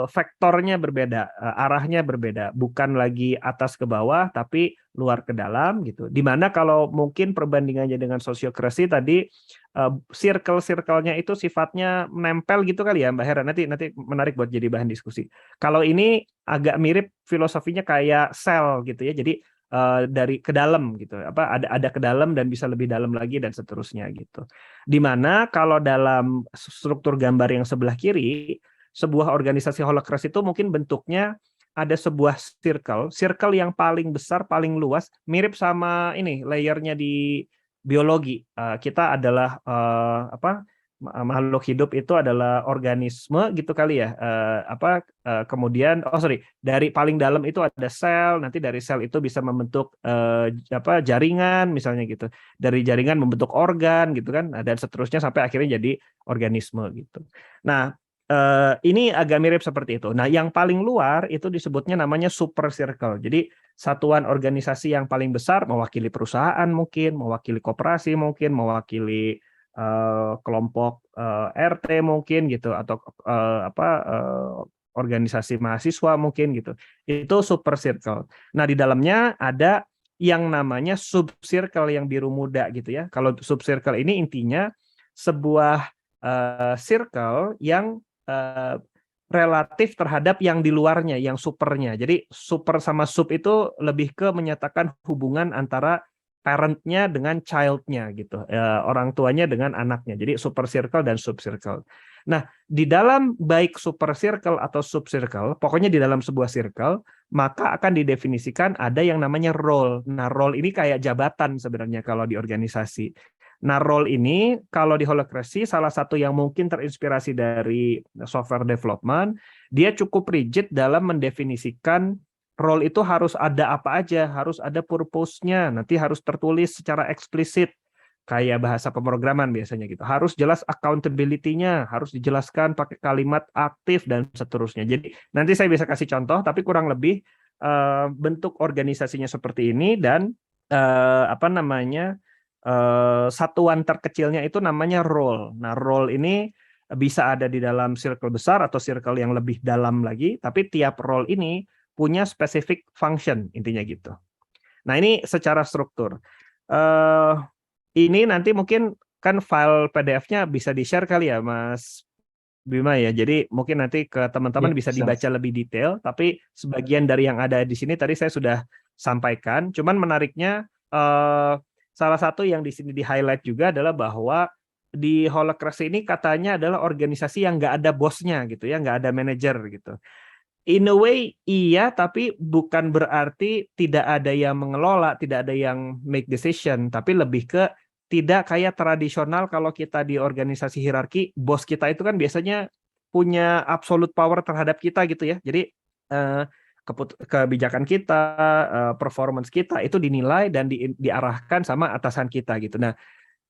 vektornya berbeda, arahnya berbeda, bukan lagi atas ke bawah, tapi luar ke dalam gitu. Dimana kalau mungkin perbandingannya dengan sosiokrasi tadi, circle-circle-nya itu sifatnya menempel gitu kali ya, Mbak Hera. Nanti menarik buat jadi bahan diskusi. Kalau ini agak mirip filosofinya kayak sel gitu ya. Jadi dari ke dalam gitu, ada ke dalam dan bisa lebih dalam lagi dan seterusnya gitu. Dimana kalau dalam struktur gambar yang sebelah kiri, sebuah organisasi holacracy itu mungkin bentuknya ada sebuah circle yang paling besar, paling luas, mirip sama ini layernya di biologi. Kita adalah makhluk hidup itu adalah organisme gitu kali ya. Kemudian dari paling dalam itu ada sel, nanti dari sel itu bisa membentuk jaringan misalnya gitu. Dari jaringan membentuk organ gitu kan, dan seterusnya sampai akhirnya jadi organisme gitu. Nah, ini agak mirip seperti itu. Nah, yang paling luar itu disebutnya namanya super circle. Jadi satuan organisasi yang paling besar mewakili perusahaan mungkin, mewakili koperasi mungkin, mewakili kelompok RT mungkin gitu, atau organisasi mahasiswa mungkin gitu. Itu super circle. Nah, di dalamnya ada yang namanya sub circle yang biru muda gitu ya. Kalau sub circle ini intinya sebuah circle yang relatif terhadap yang di luarnya, yang supernya. Jadi super sama sub itu lebih ke menyatakan hubungan antara parent-nya dengan child-nya gitu, orang tuanya dengan anaknya. Jadi super circle dan sub circle. Nah, di dalam baik super circle atau sub circle, pokoknya di dalam sebuah circle, maka akan didefinisikan ada yang namanya role. Nah, role ini kayak jabatan sebenarnya kalau di organisasi. Nah, role ini kalau di holacracy salah satu yang mungkin terinspirasi dari software development, dia cukup rigid dalam mendefinisikan role itu harus ada apa aja, harus ada purpose-nya, nanti harus tertulis secara eksplisit, kayak bahasa pemrograman biasanya gitu. Harus jelas accountability-nya, harus dijelaskan pakai kalimat aktif dan seterusnya. Jadi nanti saya bisa kasih contoh, tapi kurang lebih bentuk organisasinya seperti ini dan satuan terkecilnya itu namanya role. Nah, role ini bisa ada di dalam circle besar atau circle yang lebih dalam lagi, tapi tiap role ini punya specific function, intinya gitu. Nah, ini secara struktur. Ini nanti mungkin kan file PDF-nya bisa di-share kali ya, Mas Bima ya. Jadi mungkin nanti ke teman-teman bisa dibaca lebih detail, tapi sebagian dari yang ada di sini tadi saya sudah sampaikan. Cuman menariknya salah satu yang di sini di-highlight juga adalah bahwa di holacracy ini katanya adalah organisasi yang nggak ada bosnya gitu ya, nggak ada manajer gitu. In a way iya, tapi bukan berarti tidak ada yang mengelola, tidak ada yang make decision, tapi lebih ke tidak kayak tradisional kalau kita di organisasi hierarki, bos kita itu kan biasanya punya absolute power terhadap kita gitu ya. Jadi kebijakan kita, performance kita itu dinilai dan diarahkan sama atasan kita gitu. Nah,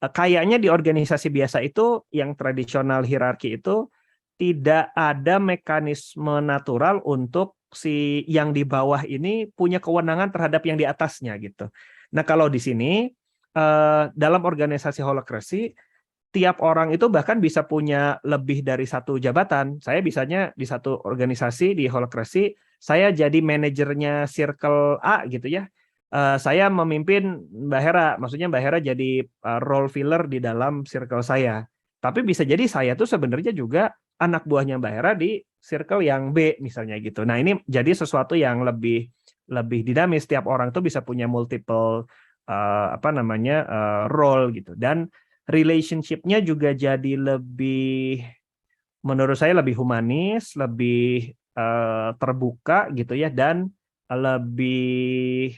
kayaknya di organisasi biasa itu yang tradisional hierarki itu tidak ada mekanisme natural untuk si yang di bawah ini punya kewenangan terhadap yang di atasnya gitu. Nah, kalau di sini dalam organisasi holacracy tiap orang itu bahkan bisa punya lebih dari satu jabatan. Saya bisanya di satu organisasi di holacracy saya jadi manajernya circle A gitu ya. Saya memimpin Mbak Hera, maksudnya Mbak Hera jadi role filler di dalam circle saya. Tapi bisa jadi saya tuh sebenarnya juga anak buahnya Mbak Hera di circle yang B misalnya gitu. Nah, ini jadi sesuatu yang lebih dinamis. Setiap orang tuh bisa punya multiple role gitu, dan relationship-nya juga jadi lebih, menurut saya lebih humanis, lebih terbuka gitu ya, dan lebih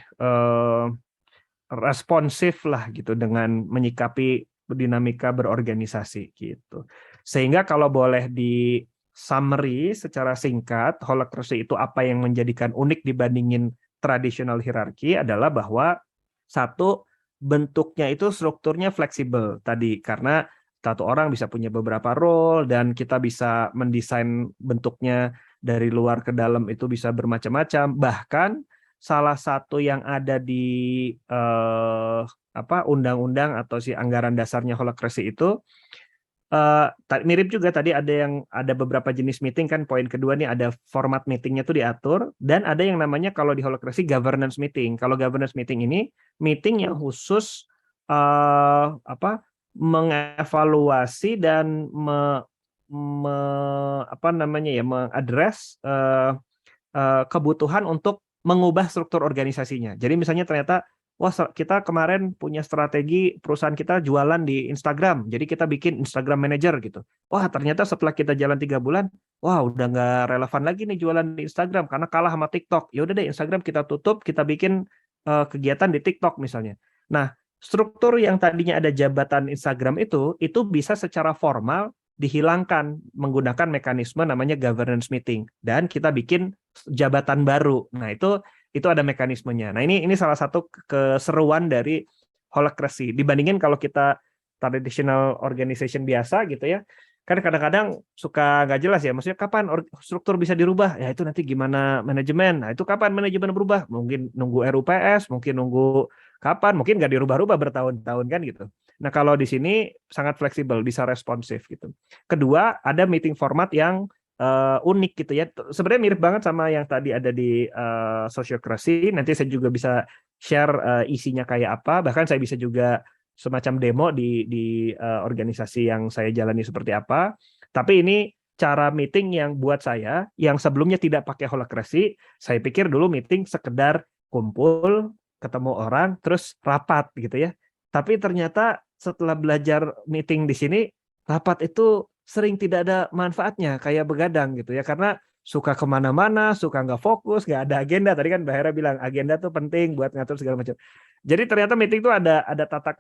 responsif lah gitu dengan menyikapi dinamika berorganisasi gitu. Sehingga kalau boleh di summary secara singkat, holacracy itu apa yang menjadikan unik dibandingin tradisional hierarki adalah bahwa satu, bentuknya itu strukturnya fleksibel tadi, karena satu orang bisa punya beberapa role dan kita bisa mendesain bentuknya dari luar ke dalam itu bisa bermacam-macam. Bahkan salah satu yang ada di undang-undang atau si anggaran dasarnya holacracy itu mirip juga tadi ada beberapa jenis meeting kan. Poin kedua nih ada format meetingnya tuh diatur, dan ada yang namanya kalau di holacracy governance meeting. Kalau governance meeting ini meeting yang khusus mengevaluasi dan mengadres kebutuhan untuk mengubah struktur organisasinya. Jadi misalnya ternyata, wah kita kemarin punya strategi perusahaan kita jualan di Instagram, jadi kita bikin Instagram Manager gitu. Wah ternyata setelah kita jalan 3 bulan, wah udah nggak relevan lagi nih jualan di Instagram karena kalah sama TikTok. Ya udah deh Instagram kita tutup, kita bikin kegiatan di TikTok misalnya. Nah struktur yang tadinya ada jabatan Instagram itu bisa secara formal dihilangkan menggunakan mekanisme namanya governance meeting, dan kita bikin jabatan baru. Nah itu ada mekanismenya. Nah ini salah satu keseruan dari holacracy dibandingin kalau kita traditional organization biasa gitu ya. Kan kadang-kadang suka nggak jelas ya, maksudnya kapan struktur bisa dirubah? Ya itu nanti gimana manajemen. Nah itu kapan manajemen berubah? Mungkin nunggu RUPS, mungkin nunggu kapan, mungkin nggak dirubah-rubah bertahun-tahun kan gitu. Nah kalau di sini sangat fleksibel, bisa responsif gitu. Kedua, ada meeting format yang unik gitu ya. Sebenarnya mirip banget sama yang tadi ada di Sociocracy. Nanti saya juga bisa share isinya kayak apa. Bahkan saya bisa juga semacam demo di organisasi yang saya jalani seperti apa. Tapi ini cara meeting yang buat saya, yang sebelumnya tidak pakai holacracy, saya pikir dulu meeting sekedar kumpul, ketemu orang, terus rapat gitu ya. Tapi ternyata setelah belajar meeting di sini, rapat itu sering tidak ada manfaatnya, kayak begadang gitu ya, karena suka kemana-mana, suka nggak fokus, nggak ada agenda. Tadi kan Mbak Hera bilang agenda tuh penting buat ngatur segala macam. Jadi ternyata meeting itu ada tata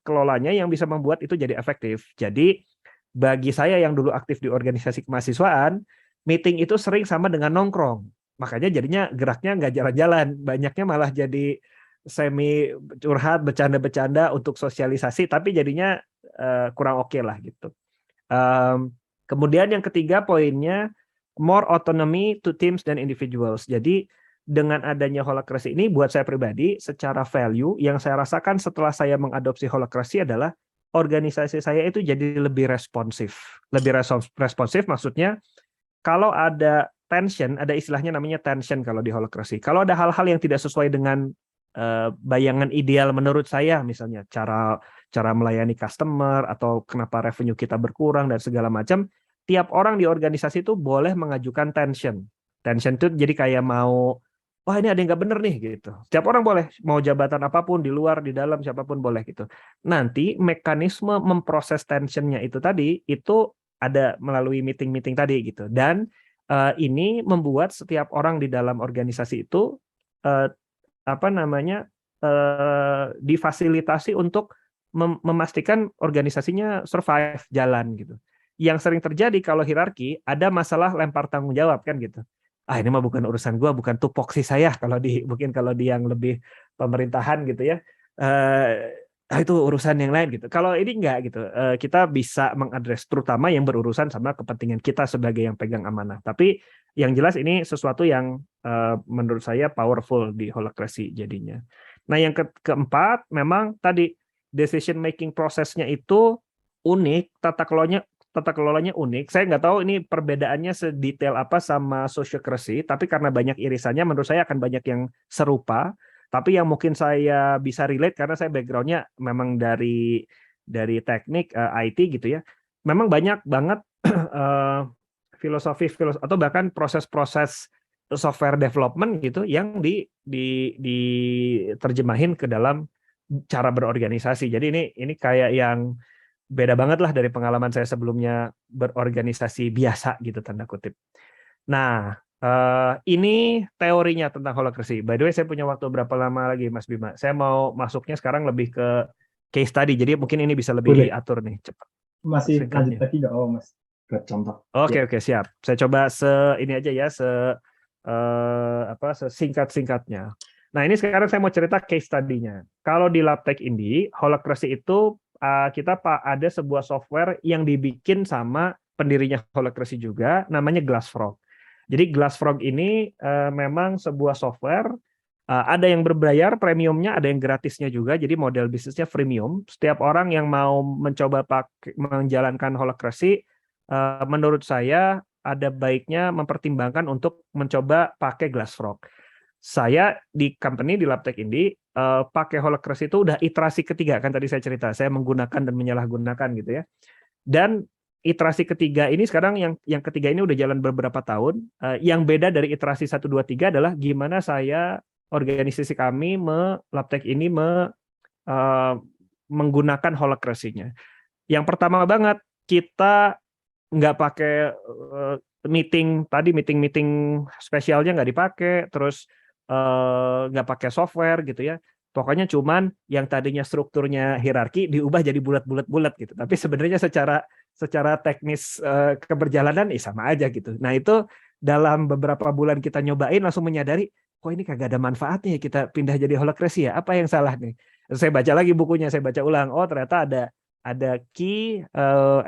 kelolanya yang bisa membuat itu jadi efektif. Jadi bagi saya yang dulu aktif di organisasi kemahasiswaan, meeting itu sering sama dengan nongkrong. Makanya jadinya geraknya nggak jalan-jalan, banyaknya malah jadi semi curhat, bercanda-bercanda untuk sosialisasi, tapi jadinya kurang oke lah gitu. Kemudian yang ketiga poinnya, more autonomy to teams dan individuals. Jadi dengan adanya holacracy ini buat saya pribadi secara value yang saya rasakan setelah saya mengadopsi holacracy adalah organisasi saya itu jadi lebih responsif. Lebih responsif maksudnya kalau ada tension, ada istilahnya namanya tension kalau di holacracy. Kalau ada hal-hal yang tidak sesuai dengan bayangan ideal menurut saya, misalnya cara melayani customer atau kenapa revenue kita berkurang dan segala macam, tiap orang di organisasi itu boleh mengajukan tension. Tension itu jadi kayak mau, wah ini ada yang nggak bener nih gitu. Setiap orang boleh, mau jabatan apapun, di luar, di dalam, siapapun boleh gitu. Nanti mekanisme memproses tensionnya itu tadi, itu ada melalui meeting-meeting tadi gitu. Dan ini membuat setiap orang di dalam organisasi itu difasilitasi untuk memastikan organisasinya survive, jalan gitu. Yang sering terjadi kalau hierarki, ada masalah lempar tanggung jawab kan gitu. Ini mah bukan urusan gua, bukan tupoksi saya mungkin kalau di yang lebih pemerintahan gitu ya. Itu urusan yang lain gitu. Kalau ini enggak gitu. Kita bisa mengadres terutama yang berurusan sama kepentingan kita sebagai yang pegang amanah. Tapi yang jelas ini sesuatu yang menurut saya powerful di holacracy jadinya. Nah, yang keempat memang tadi decision making prosesnya itu unik, tata kelolanya unik. Saya nggak tahu ini perbedaannya sedetail apa sama Sociocracy, tapi karena banyak irisannya menurut saya akan banyak yang serupa. Tapi yang mungkin saya bisa relate karena saya background-nya memang dari teknik IT gitu ya. Memang banyak banget filosofi atau bahkan proses-proses software development gitu yang diterjemahin ke dalam cara berorganisasi. Jadi ini kayak yang beda banget lah dari pengalaman saya sebelumnya berorganisasi biasa gitu tanda kutip. Nah, ini teorinya tentang holacracy. By the way, saya punya waktu berapa lama lagi, Mas Bima? Saya mau masuknya sekarang lebih ke case study. Jadi mungkin ini bisa lebih diatur nih cepat. Masih lanjut lagi nggak, Mas? Buat contoh. Oke, siap. Saya coba ini aja ya, sesingkat-singkatnya. Nah, ini sekarang saya mau cerita case study-nya. Kalau di Labtech Indi, holacracy itu kita ada sebuah software yang dibikin sama pendirinya holacracy juga, namanya Glassfrog. Jadi Glassfrog ini memang sebuah software Ada yang berbayar premiumnya, ada yang gratisnya juga. Jadi model bisnisnya freemium. Setiap orang yang mau mencoba menjalankan holacracy, menurut saya ada baiknya mempertimbangkan untuk mencoba pakai Glassfrog. Saya di company di Labtech Indi pakai holacracy itu udah iterasi ketiga, kan tadi saya cerita. Saya menggunakan dan menyalahgunakan gitu ya. Dan iterasi ketiga ini sekarang yang ketiga ini udah jalan beberapa tahun. Yang beda dari iterasi 1 2 3 adalah gimana saya organisasi kami Labtech ini menggunakan holacracy-nya. Yang pertama banget, kita nggak pakai meeting spesialnya nggak dipakai, terus nggak pakai software gitu ya. Pokoknya cuman yang tadinya strukturnya hierarki diubah jadi bulat-bulat gitu. Tapi sebenarnya secara teknis keberjalanan sama aja gitu. Nah itu dalam beberapa bulan kita nyobain langsung menyadari, kok ini kagak ada manfaatnya kita pindah jadi holacracy ya? Apa yang salah nih? Saya baca lagi bukunya, saya baca ulang. Oh ternyata ada key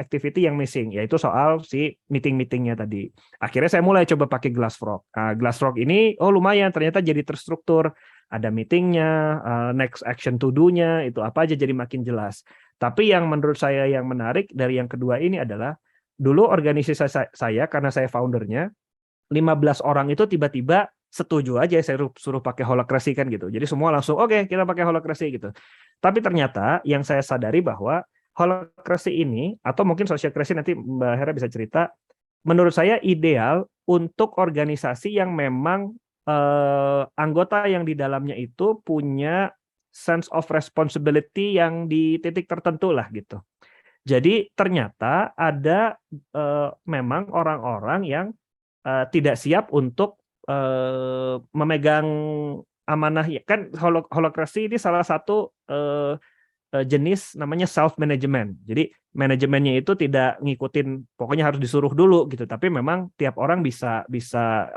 activity yang missing, yaitu soal si meeting-meetingnya tadi. Akhirnya saya mulai coba pakai Glassfrog. Nah, Glassfrog ini, lumayan, ternyata jadi terstruktur. Ada meetingnya, next action to do-nya, itu apa aja jadi makin jelas. Tapi yang menurut saya yang menarik dari yang kedua ini adalah, dulu organisasi saya karena saya foundernya, 15 orang itu tiba-tiba setuju aja saya suruh pakai holacracy kan gitu. Jadi semua langsung oke, kita pakai holacracy gitu. Tapi ternyata yang saya sadari bahwa holacracy ini, atau mungkin sociocracy, nanti Mbak Hera bisa cerita, menurut saya ideal untuk organisasi yang memang anggota yang di dalamnya itu punya sense of responsibility yang di titik tertentu lah gitu. Jadi ternyata ada memang orang-orang yang tidak siap untuk memegang amanah, kan holacracy ini salah satu jenis namanya self management. Jadi manajemennya itu tidak ngikutin, pokoknya harus disuruh dulu gitu. Tapi memang tiap orang bisa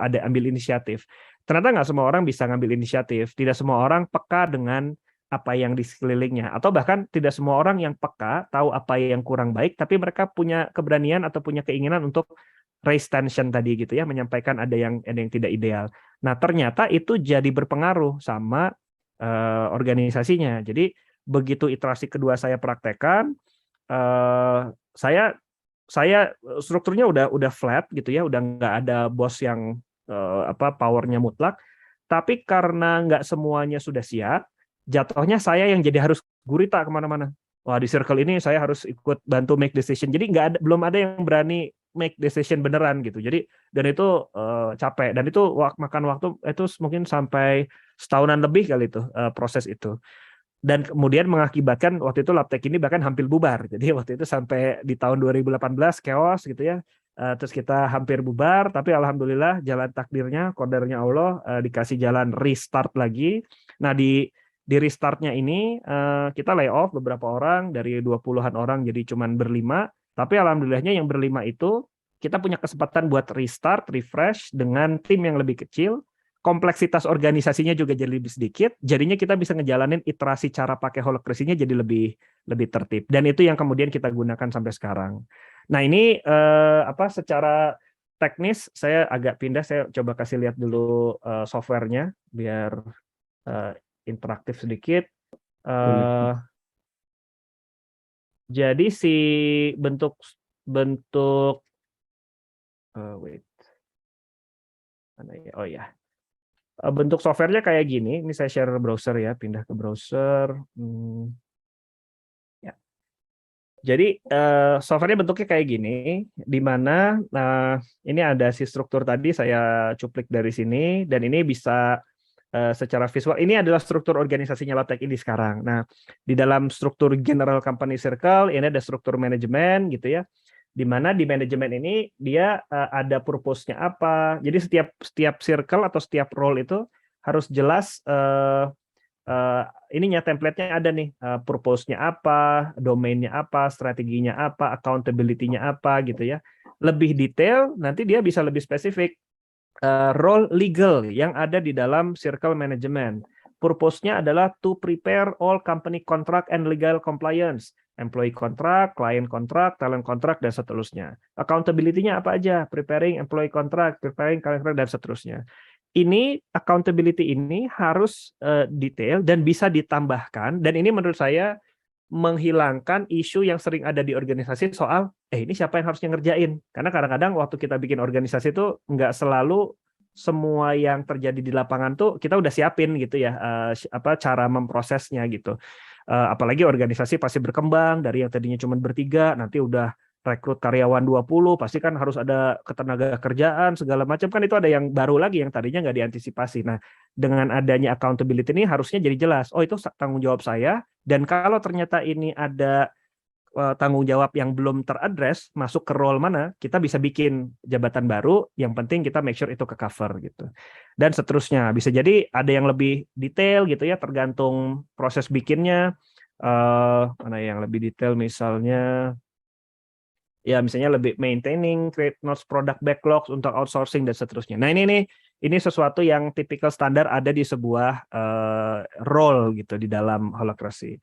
ada ambil inisiatif. Ternyata nggak semua orang bisa ngambil inisiatif. Tidak semua orang peka dengan apa yang di sekelilingnya, atau bahkan tidak semua orang yang peka tahu apa yang kurang baik, tapi mereka punya keberanian atau punya keinginan untuk raise tension tadi gitu ya, menyampaikan ada yang tidak ideal. Nah ternyata itu jadi berpengaruh sama organisasinya. Jadi begitu iterasi kedua saya praktekkan, saya strukturnya udah flat gitu ya, udah nggak ada bos yang powernya mutlak. Tapi karena nggak semuanya sudah siap, jatuhnya saya yang jadi harus gurita kemana-mana. Wah di circle ini saya harus ikut bantu make decision. Jadi belum ada yang berani make decision beneran gitu. Jadi dan itu capek, dan itu makan waktu itu mungkin sampai setahunan lebih kali itu proses itu. Dan kemudian mengakibatkan waktu itu Labtech ini bahkan hampir bubar. Jadi waktu itu sampai di tahun 2018 chaos gitu ya. Terus kita hampir bubar, tapi alhamdulillah jalan takdirnya, qadarnya Allah, dikasih jalan restart lagi. Nah di restartnya ini kita lay off beberapa orang, dari 20-an orang jadi cuman berlima. Tapi alhamdulillahnya yang berlima itu kita punya kesempatan buat restart, refresh dengan tim yang lebih kecil. Kompleksitas organisasinya juga jadi lebih sedikit, jadinya kita bisa ngejalanin iterasi cara pakai holacracy-nya jadi lebih tertib, dan itu yang kemudian kita gunakan sampai sekarang. Nah ini secara teknis saya agak pindah, saya coba kasih lihat dulu softwarenya biar interaktif sedikit. Jadi si bentuk wait mana ya, oh ya. Bentuk softwarenya kayak gini. Ini saya share browser ya, pindah ke browser. Ya. Jadi softwarenya bentuknya kayak gini, di mana ini ada si struktur tadi saya cuplik dari sini, dan ini bisa secara visual. Ini adalah struktur organisasinya Labtech ini sekarang. Nah, di dalam struktur General Company Circle ini ada struktur manajemen gitu ya. Di mana di manajemen ini dia ada purpose-nya apa. Jadi setiap circle atau setiap role itu harus jelas ininya, template-nya ada nih, purpose-nya apa, domain-nya apa, strateginya apa, accountability-nya apa gitu ya. Lebih detail nanti dia bisa lebih spesifik. Role legal yang ada di dalam circle management. Purpose-nya adalah to prepare all company contract and legal compliance. Employee contract, client contract, talent contract, dan seterusnya. Accountability-nya apa aja? Preparing employee contract, preparing client contract, dan seterusnya. ini accountability ini harus detail dan bisa ditambahkan, dan ini menurut saya menghilangkan isu yang sering ada di organisasi soal ini siapa yang harusnya ngerjain, karena kadang-kadang waktu kita bikin organisasi itu nggak selalu semua yang terjadi di lapangan tuh kita udah siapin gitu ya, cara memprosesnya gitu. Apalagi organisasi pasti berkembang dari yang tadinya cuma bertiga, nanti udah rekrut karyawan 20, pasti kan harus ada ketenaga kerjaan segala macam, kan itu ada yang baru lagi yang tadinya nggak diantisipasi. Nah, dengan adanya accountability ini harusnya jadi jelas, oh itu tanggung jawab saya, dan kalau ternyata ini ada tanggung jawab yang belum teradres, masuk ke role mana, kita bisa bikin jabatan baru, yang penting kita make sure itu ke cover gitu. Dan seterusnya, bisa jadi ada yang lebih detail gitu ya, tergantung proses bikinnya. Mana yang lebih detail, misalnya ya misalnya lebih maintaining, create notes, product backlogs untuk outsourcing dan seterusnya. Nah ini sesuatu yang tipikal standar ada di sebuah role gitu di dalam holacracy.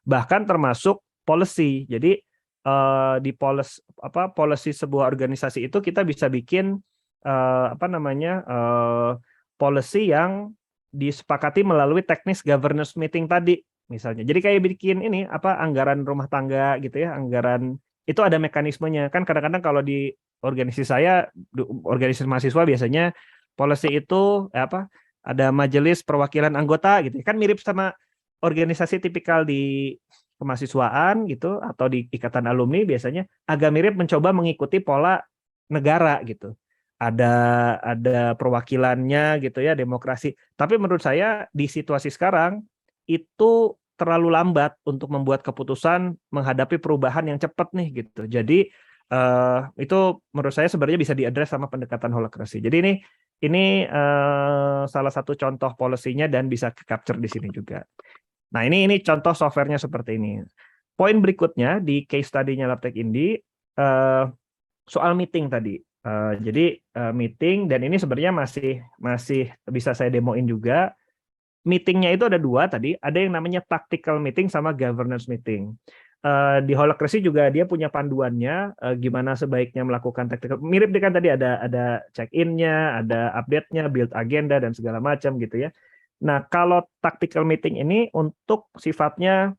Bahkan termasuk policy. Jadi di policy sebuah organisasi itu kita bisa bikin policy yang disepakati melalui teknis governance meeting tadi misalnya. Jadi kayak bikin ini anggaran rumah tangga gitu ya, anggaran itu ada mekanismenya. Kan kadang-kadang kalau di organisasi saya, organisasi mahasiswa biasanya policy itu ada majelis perwakilan anggota gitu. Kan mirip sama organisasi tipikal di kemahasiswaan gitu atau di ikatan alumni, biasanya agak mirip mencoba mengikuti pola negara gitu. Ada perwakilannya gitu ya, demokrasi. Tapi menurut saya di situasi sekarang itu terlalu lambat untuk membuat keputusan menghadapi perubahan yang cepat nih gitu. Jadi itu menurut saya sebenarnya bisa diadres sama pendekatan holacracy. Jadi ini salah satu contoh policy-nya dan bisa capture di sini juga. Nah ini contoh softwarenya seperti ini. Poin berikutnya di case study-nya Labtech Indi soal meeting tadi. Jadi meeting, dan ini sebenarnya masih bisa saya demoin juga. Meetingnya itu ada dua tadi, ada yang namanya tactical meeting sama governance meeting. Di holacracy juga dia punya panduannya gimana sebaiknya melakukan tactical. Mirip dengan tadi ada check-in-nya, ada update-nya, build agenda dan segala macam gitu ya. Nah, kalau tactical meeting ini untuk sifatnya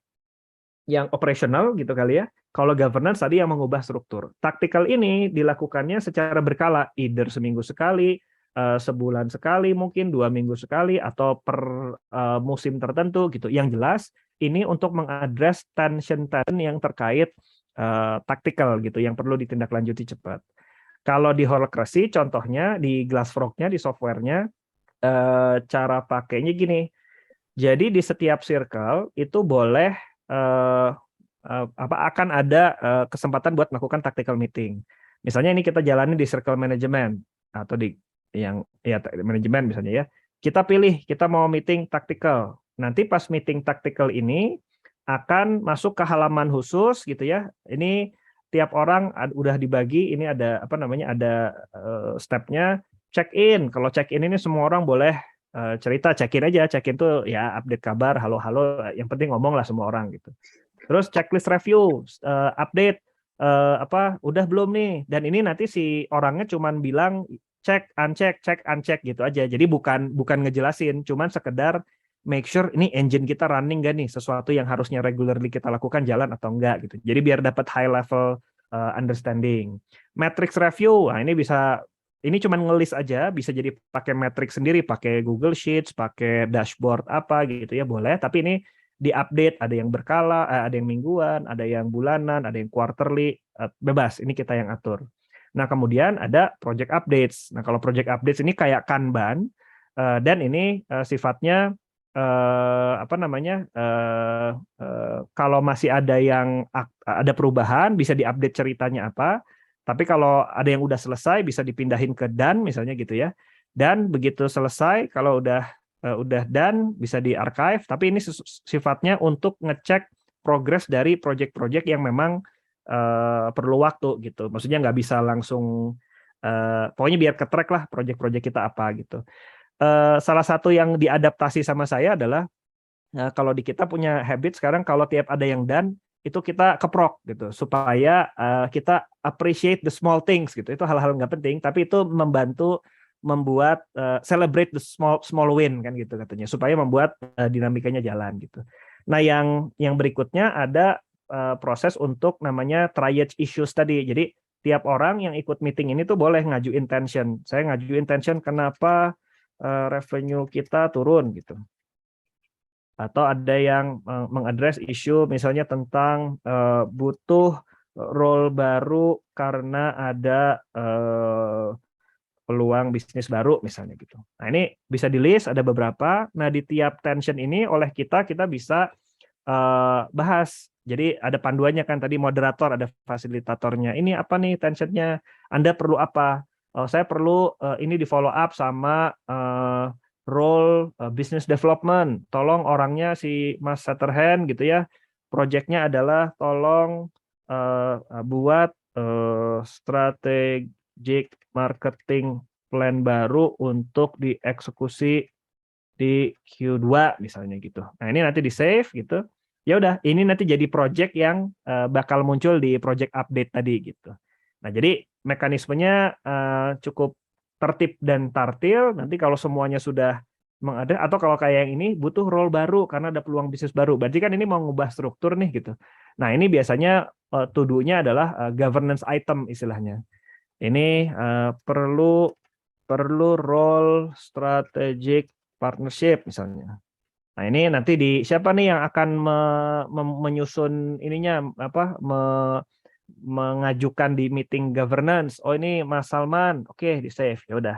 yang operasional gitu kali ya. Kalau governance tadi yang mengubah struktur. Tactical ini dilakukannya secara berkala, either seminggu sekali, sebulan sekali, mungkin 2 minggu sekali, atau per musim tertentu gitu. Yang jelas ini untuk mengadres tension yang terkait tactical gitu, yang perlu ditindaklanjuti cepat. Kalau di holacracy, contohnya di Glassfrog-nya, di software-nya, cara pakainya gini. Jadi di setiap circle itu boleh akan ada kesempatan buat melakukan tactical meeting. Misalnya ini kita jalani di circle management atau di yang ya manajemen misalnya ya. Kita pilih kita mau meeting tactical. Nanti pas meeting tactical ini akan masuk ke halaman khusus gitu ya. Ini tiap orang udah dibagi, ini ada ada stepnya. Check-in. Kalau check-in ini semua orang boleh cerita, check-in aja. Check-in tuh ya update kabar, halo-halo, yang penting ngomong lah semua orang gitu. Terus checklist review, update udah belum nih, dan ini nanti si orangnya cuman bilang check uncheck gitu aja. Jadi bukan ngejelasin, cuman sekedar make sure ini engine kita running gak nih, sesuatu yang harusnya regularly kita lakukan jalan atau enggak gitu. Jadi biar dapat high level understanding. Matrix review, nah ini cuman ngelis aja, bisa jadi pakai matrix sendiri, pakai Google Sheets, pakai dashboard apa gitu ya boleh, tapi ini diupdate, ada yang berkala, ada yang mingguan, ada yang bulanan, ada yang quarterly, bebas, ini kita yang atur. Nah, kemudian ada project updates. Nah, kalau project updates ini kayak Kanban, dan ini sifatnya kalau masih ada perubahan, bisa diupdate ceritanya apa. Tapi kalau ada yang udah selesai, bisa dipindahin ke done misalnya gitu ya. Dan begitu selesai, kalau udah done, bisa di-archive, tapi ini sifatnya untuk ngecek progres dari project-project yang memang perlu waktu gitu. Maksudnya nggak bisa langsung, pokoknya biar ke-track lah project-project kita apa gitu. Salah satu yang diadaptasi sama saya adalah, kalau di kita punya habit sekarang, kalau tiap ada yang done, itu kita keprok gitu, supaya kita appreciate the small things gitu. Itu hal-hal nggak penting, tapi itu membantu membuat celebrate the small win kan gitu katanya, supaya membuat dinamikanya jalan gitu. Nah, yang berikutnya ada proses untuk namanya triage issues tadi. Jadi tiap orang yang ikut meeting ini tuh boleh ngajuin tension. Saya ngajuin tension kenapa revenue kita turun gitu. Atau ada yang mengadres isu misalnya tentang butuh role baru karena ada peluang bisnis baru misalnya gitu. Nah, ini bisa di list, ada beberapa. Nah, di tiap tension ini oleh kita bisa bahas. Jadi ada panduannya kan, tadi moderator, ada fasilitatornya. Ini apa nih tensionnya? Anda perlu apa? Saya perlu ini di follow up sama role business development. Tolong orangnya si Mas Satterhand gitu ya. Projectnya adalah tolong buat strategic marketing plan baru untuk dieksekusi di Q2 misalnya gitu. Nah, ini nanti di save gitu. Ya udah, ini nanti jadi project yang bakal muncul di project update tadi gitu. Nah, jadi mekanismenya cukup tertib dan tartil. Nanti kalau semuanya sudah mengada, atau kalau kayak yang ini butuh role baru karena ada peluang bisnis baru. Berarti kan ini mau ngubah struktur nih gitu. Nah, ini biasanya to do-nya adalah governance item istilahnya. Ini perlu role strategic partnership misalnya. Nah, ini nanti di siapa nih yang akan menyusun ininya apa mengajukan di meeting governance. Oh, ini Mas Salman. Oke, di save. Ya udah.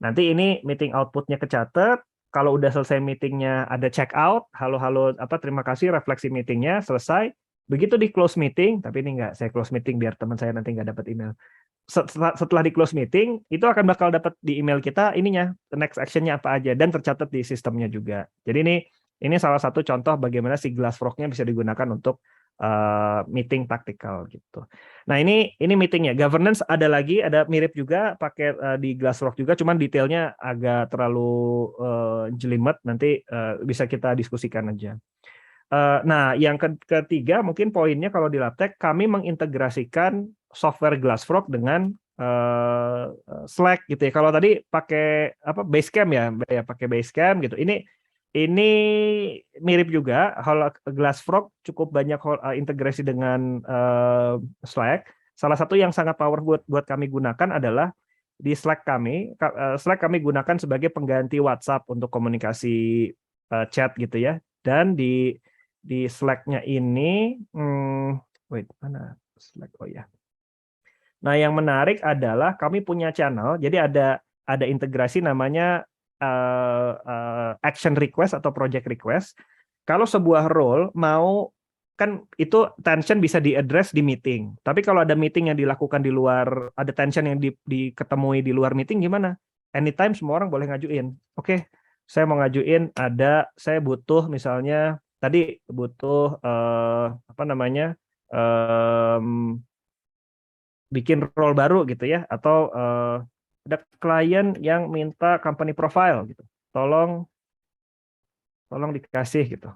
Nanti ini meeting outputnya kecatat. Kalau udah selesai meetingnya ada check out. Halo apa terima kasih refleksi meetingnya selesai. Begitu di close meeting, tapi ini enggak saya close meeting biar teman saya nanti enggak dapat email. Setelah di close meeting itu akan bakal dapat di email kita ininya next actionnya apa aja dan tercatat di sistemnya juga. Jadi ini salah satu contoh bagaimana si Glassfrog-nya bisa digunakan untuk meeting taktikal gitu. Nah, ini meetingnya. Governance ada mirip juga pakai di Glassfrog juga, cuman detailnya agak terlalu jelimet. Nanti bisa kita diskusikan aja. Nah, yang ketiga mungkin poinnya kalau di LabTech kami mengintegrasikan software Glassfrog dengan Slack gitu ya. Kalau tadi pakai apa Basecamp ya pakai Basecamp gitu. Ini mirip juga. Kalau Glassfrog cukup banyak integrasi dengan Slack. Salah satu yang sangat powerful buat kami gunakan adalah di Slack kami. Slack kami gunakan sebagai pengganti WhatsApp untuk komunikasi chat gitu ya. Dan di Slack-nya ini, wait mana Slack? Oh ya. Nah, yang menarik adalah kami punya channel. Jadi ada integrasi namanya action request atau project request. Kalau sebuah role mau kan itu tension bisa diaddress di meeting. Tapi kalau ada meeting yang dilakukan di luar, ada tension yang diketemui di luar meeting gimana? Anytime semua orang boleh ngajuin. Oke, saya mau ngajuin saya butuh misalnya tadi butuh apa namanya bikin role baru gitu ya, atau ada klien yang minta company profile gitu, tolong dikasih gitu.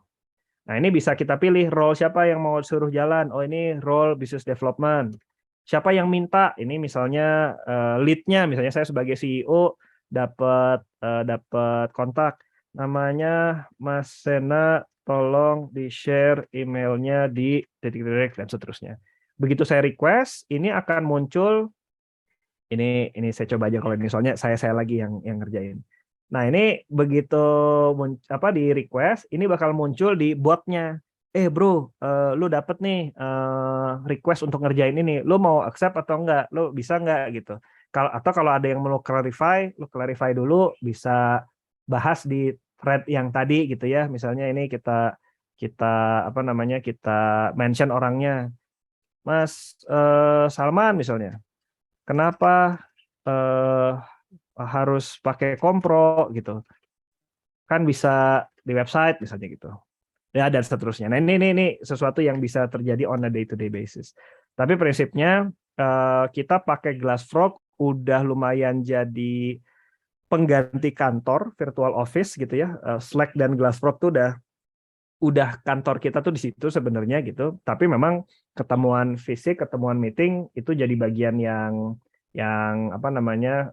Nah, ini bisa kita pilih role siapa yang mau suruh jalan. Oh, ini role business development. Siapa yang minta? Ini misalnya lead-nya, misalnya saya sebagai CEO dapat kontak namanya Mas Sena, tolong di-share emailnya di detik-detik dan seterusnya. Begitu saya request, ini akan muncul ini saya coba aja kalau ini soalnya saya lagi yang ngerjain. Nah, ini begitu di request, ini bakal muncul di botnya. Bro, lu dapet nih request untuk ngerjain ini. Lu mau accept atau enggak? Lu bisa enggak gitu. Kalau ada yang mau clarify, lu clarify dulu, bisa bahas di thread yang tadi gitu ya. Misalnya ini kita apa namanya? Kita mention orangnya. Mas Salman misalnya. Kenapa harus pakai kompro gitu? Kan bisa di website misalnya gitu. Ya, dan seterusnya. Nah, ini sesuatu yang bisa terjadi on a day-to-day basis. Tapi prinsipnya kita pakai Glassfrog udah lumayan jadi pengganti kantor virtual office gitu ya. Slack dan Glassfrog tuh udah kantor kita tuh di situ sebenarnya gitu. Tapi memang ketemuan fisik, ketemuan meeting itu jadi bagian yang apa namanya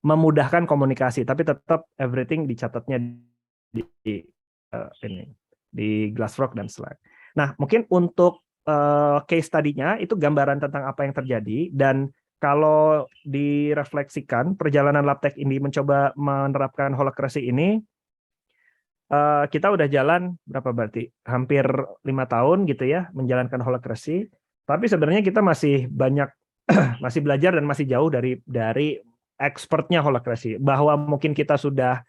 memudahkan komunikasi, tapi tetap everything dicatatnya di Glassrock dan Slack. Nah, mungkin untuk case study-nya itu gambaran tentang apa yang terjadi, dan kalau direfleksikan perjalanan Labtech ini mencoba menerapkan holacracy ini, kita udah jalan berapa berarti? Hampir 5 tahun gitu ya menjalankan holacracy. Tapi sebenarnya kita masih banyak masih belajar dan masih jauh dari expertnya holacracy. Bahwa mungkin kita sudah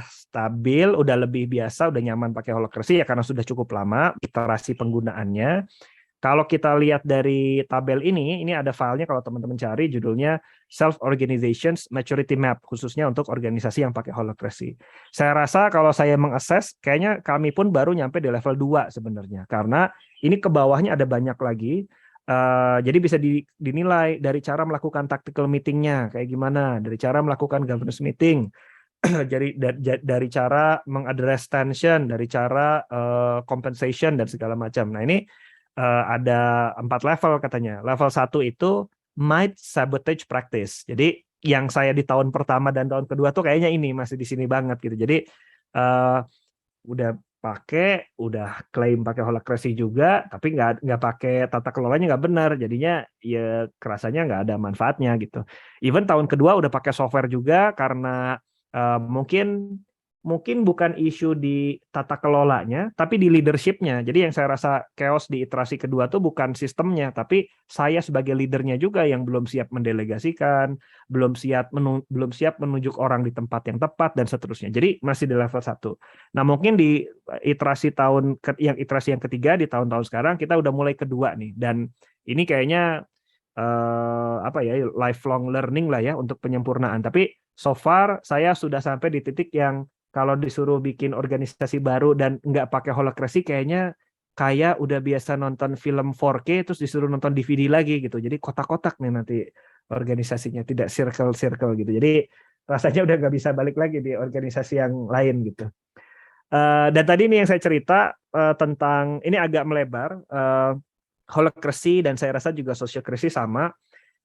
stabil, udah lebih biasa, udah nyaman pakai holacracy ya karena sudah cukup lama iterasi penggunaannya. Kalau kita lihat dari tabel ini ada filenya kalau teman-teman cari, judulnya Self Organizations Maturity Map, khususnya untuk organisasi yang pakai holacracy. Saya rasa kalau saya mengakses, kayaknya kami pun baru nyampe di level 2 sebenarnya, karena ini ke bawahnya ada banyak lagi. Jadi bisa dinilai dari cara melakukan tactical meeting-nya, kayak gimana, dari cara melakukan governance meeting, dari cara mengadres tension, dari cara compensation, dan segala macam. Nah ini ada 4 level katanya. Level 1 itu might sabotage practice. Jadi yang saya di tahun pertama dan tahun kedua tuh kayaknya ini masih di sini banget gitu. Jadi udah klaim pakai holacracy juga, tapi nggak pakai tata kelolanya nggak benar. Jadinya ya kerasanya nggak ada manfaatnya gitu. Even tahun kedua udah pakai software juga karena mungkin bukan isu di tata kelolanya, tapi di leadership-nya. Jadi yang saya rasa chaos di iterasi kedua tuh bukan sistemnya, tapi saya sebagai leadernya juga yang belum siap mendelegasikan, belum siap menunjuk orang di tempat yang tepat, dan seterusnya. Jadi masih di level 1. Nah mungkin di iterasi yang ketiga di tahun-tahun sekarang kita udah mulai kedua nih, dan ini kayaknya lifelong learning lah ya untuk penyempurnaan. Tapi so far saya sudah sampai di titik yang kalau disuruh bikin organisasi baru dan nggak pakai holacracy, kayaknya kayak udah biasa nonton film 4K terus disuruh nonton DVD lagi gitu. Jadi kotak-kotak nih nanti organisasinya, tidak circle-circle gitu. Jadi rasanya udah nggak bisa balik lagi di organisasi yang lain gitu. Dan tadi nih yang saya cerita tentang, ini agak melebar, holacracy dan saya rasa juga sociocracy sama.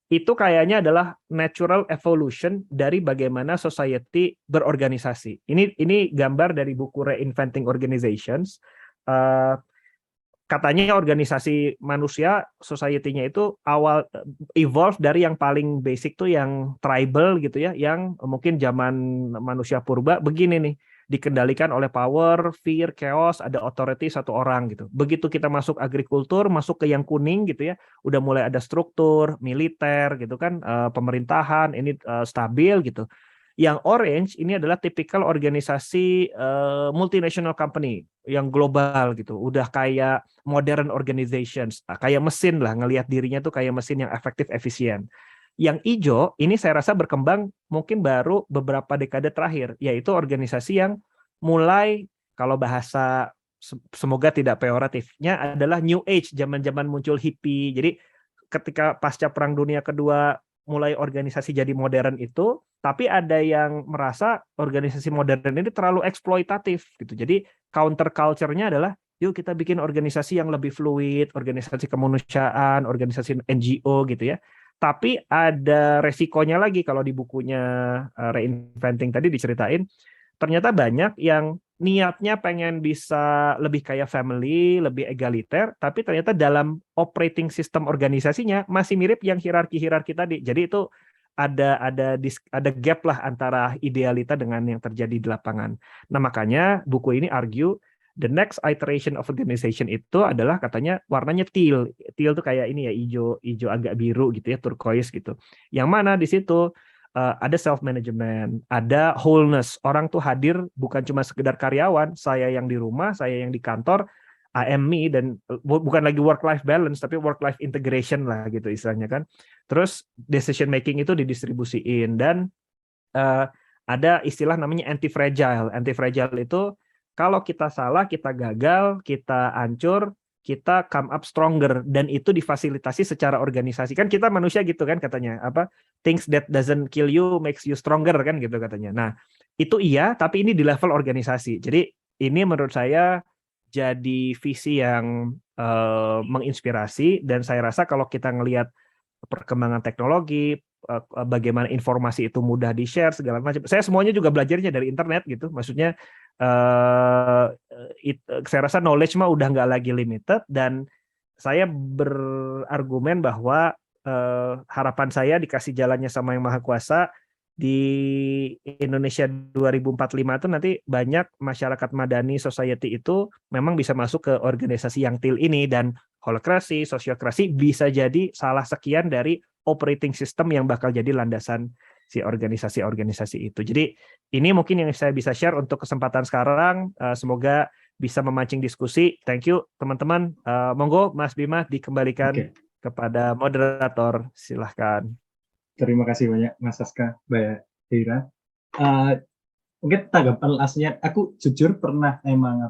Itu kayaknya adalah natural evolution dari bagaimana society berorganisasi. Ini gambar dari buku Reinventing Organizations. Katanya organisasi manusia, society-nya itu awal evolve dari yang paling basic tuh yang tribal gitu ya, yang mungkin zaman manusia purba begini nih, dikendalikan oleh power, fear, chaos, ada authority satu orang gitu. Begitu kita masuk agrikultur, masuk ke yang kuning gitu ya, udah mulai ada struktur, militer gitu kan, pemerintahan ini stabil gitu. Yang orange ini adalah tipikal organisasi multinational company yang global gitu, udah kayak modern organizations, kayak mesin lah, ngelihat dirinya tuh kayak mesin yang efektif, efisien. Yang hijau ini saya rasa berkembang mungkin baru beberapa dekade terakhir, yaitu organisasi yang mulai, kalau bahasa semoga tidak peyoratifnya, adalah New Age, zaman-zaman muncul hippie. Jadi ketika pasca Perang Dunia Kedua mulai organisasi jadi modern itu, tapi ada yang merasa organisasi modern ini terlalu eksploitatif gitu. Jadi counter culture-nya adalah yuk kita bikin organisasi yang lebih fluid, organisasi kemanusiaan, organisasi NGO gitu ya. Tapi ada resikonya lagi kalau di bukunya Reinventing tadi diceritain, ternyata banyak yang niatnya pengen bisa lebih kayak family, lebih egaliter, tapi ternyata dalam operating system organisasinya masih mirip yang hierarki tadi. Jadi itu ada gap lah antara idealita dengan yang terjadi di lapangan. Nah makanya buku ini argue the next iteration of organization itu adalah katanya warnanya teal. Teal tuh kayak ini ya, hijau agak biru gitu ya, turquoise gitu. Yang mana di situ ada self management, ada wholeness. Orang tuh hadir bukan cuma sekedar karyawan, saya yang di rumah, saya yang di kantor, I am me, dan bukan lagi work life balance tapi work life integration lah gitu istilahnya kan. Terus decision making itu didistribusiin, dan ada istilah namanya anti fragile. Anti fragile itu kalau kita salah, kita gagal, kita hancur, kita come up stronger, dan itu difasilitasi secara organisasi. Kan kita manusia gitu kan katanya, apa, things that doesn't kill you makes you stronger kan gitu katanya. Nah itu iya, tapi ini di level organisasi. Jadi ini menurut saya jadi visi yang menginspirasi, dan saya rasa kalau kita ngelihat perkembangan teknologi, bagaimana informasi itu mudah di-share segala macam. Saya semuanya juga belajarnya dari internet gitu. Maksudnya saya rasa knowledge mah udah nggak lagi limited, dan saya berargumen bahwa harapan saya dikasih jalannya sama Yang Maha Kuasa di Indonesia 2045 itu nanti banyak masyarakat madani society itu memang bisa masuk ke organisasi yang til ini, dan holokrasi, sosiokrasi bisa jadi salah sekian dari operating system yang bakal jadi landasan si organisasi-organisasi itu. Jadi ini mungkin yang saya bisa share untuk kesempatan sekarang. Semoga bisa memancing diskusi. Thank you teman-teman. Monggo Mas Bima dikembalikan kepada moderator. Silahkan. Terima kasih banyak Mas Saska, Mbak Hira. Mungkin tanggapan aslinya, aku jujur pernah emang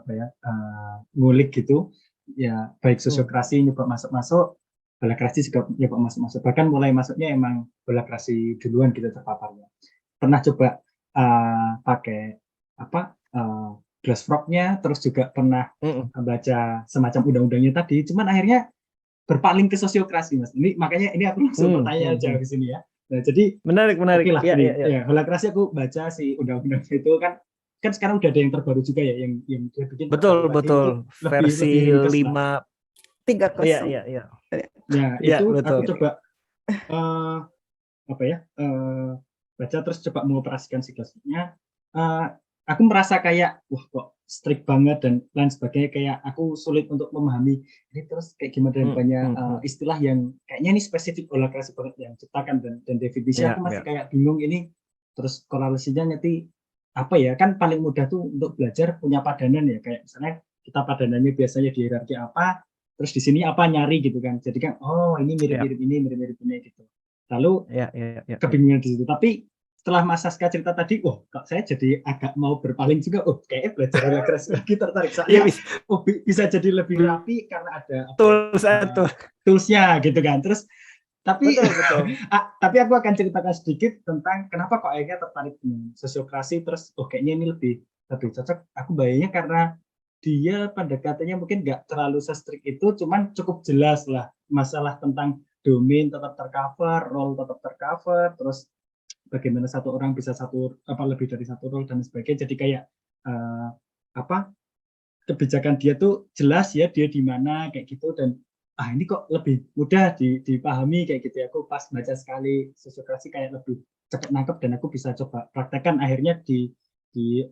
ngulik gitu, ya baik sosiokrasi nyoba masuk-masuk, holokrasi juga nyoba masuk-masuk. Bahkan mulai masuknya emang holokrasi duluan gitu terpaparnya. Pernah coba pakai Glassfrog-nya, terus juga pernah baca semacam undang-undangnya tadi. Cuman akhirnya berpaling ke sosiokrasi, Mas. Ini makanya ini aku langsung bertanya aja di sini ya. Nah, jadi menarik. Oke lah, Ya. holokrasi aku baca si undang-undang itu kan sekarang udah ada yang terbaru juga ya, yang dia bikin betul versi lebih 5 3.0. Iya. Ya, Ya, itu betul. aku coba baca terus coba mengoperasikan si Glassfrog-nya. Aku merasa kayak wah kok strict banget dan lain sebagainya, kayak aku sulit untuk memahami ini terus kayak gimana, dan banyak istilah yang kayaknya ini spesifik holokrasi banget yang ciptakan, dan definisi aku masih kayak bingung ini. Terus korelasinya nanti apa ya, kan paling mudah tuh untuk belajar punya padanan ya, kayak misalnya kita padanannya biasanya di hierarki apa, terus di sini apa, nyari gitu kan, jadi kan oh ini mirip-mirip ini, mirip-mirip ini gitu. Lalu kebingungan di situ. Tapi setelah Mas Saska cerita tadi, kok saya jadi agak mau berpaling juga. Kayaknya belajar holokrasi lagi tertarik. Saya bisa jadi lebih rapi karena ada tools-nya gitu kan. Terus tapi betul. Tapi aku akan ceritakan sedikit tentang kenapa kok akhirnya tertarik dengan sosiokrasi. Terus kayaknya ini lebih cocok. Aku bayangnya karena dia pendekatannya mungkin nggak terlalu se-strict itu, cuman cukup jelas lah masalah tentang domain tetap tercover, role tetap tercover, terus bagaimana satu orang bisa lebih dari satu role dan sebagainya. Jadi kayak kebijakan dia tuh jelas ya, dia di mana kayak gitu, dan ini kok lebih mudah dipahami kayak gitu ya. Aku pas baca sekali sosiokrasi kayak lebih cepat nangkep, dan aku bisa coba praktekkan akhirnya di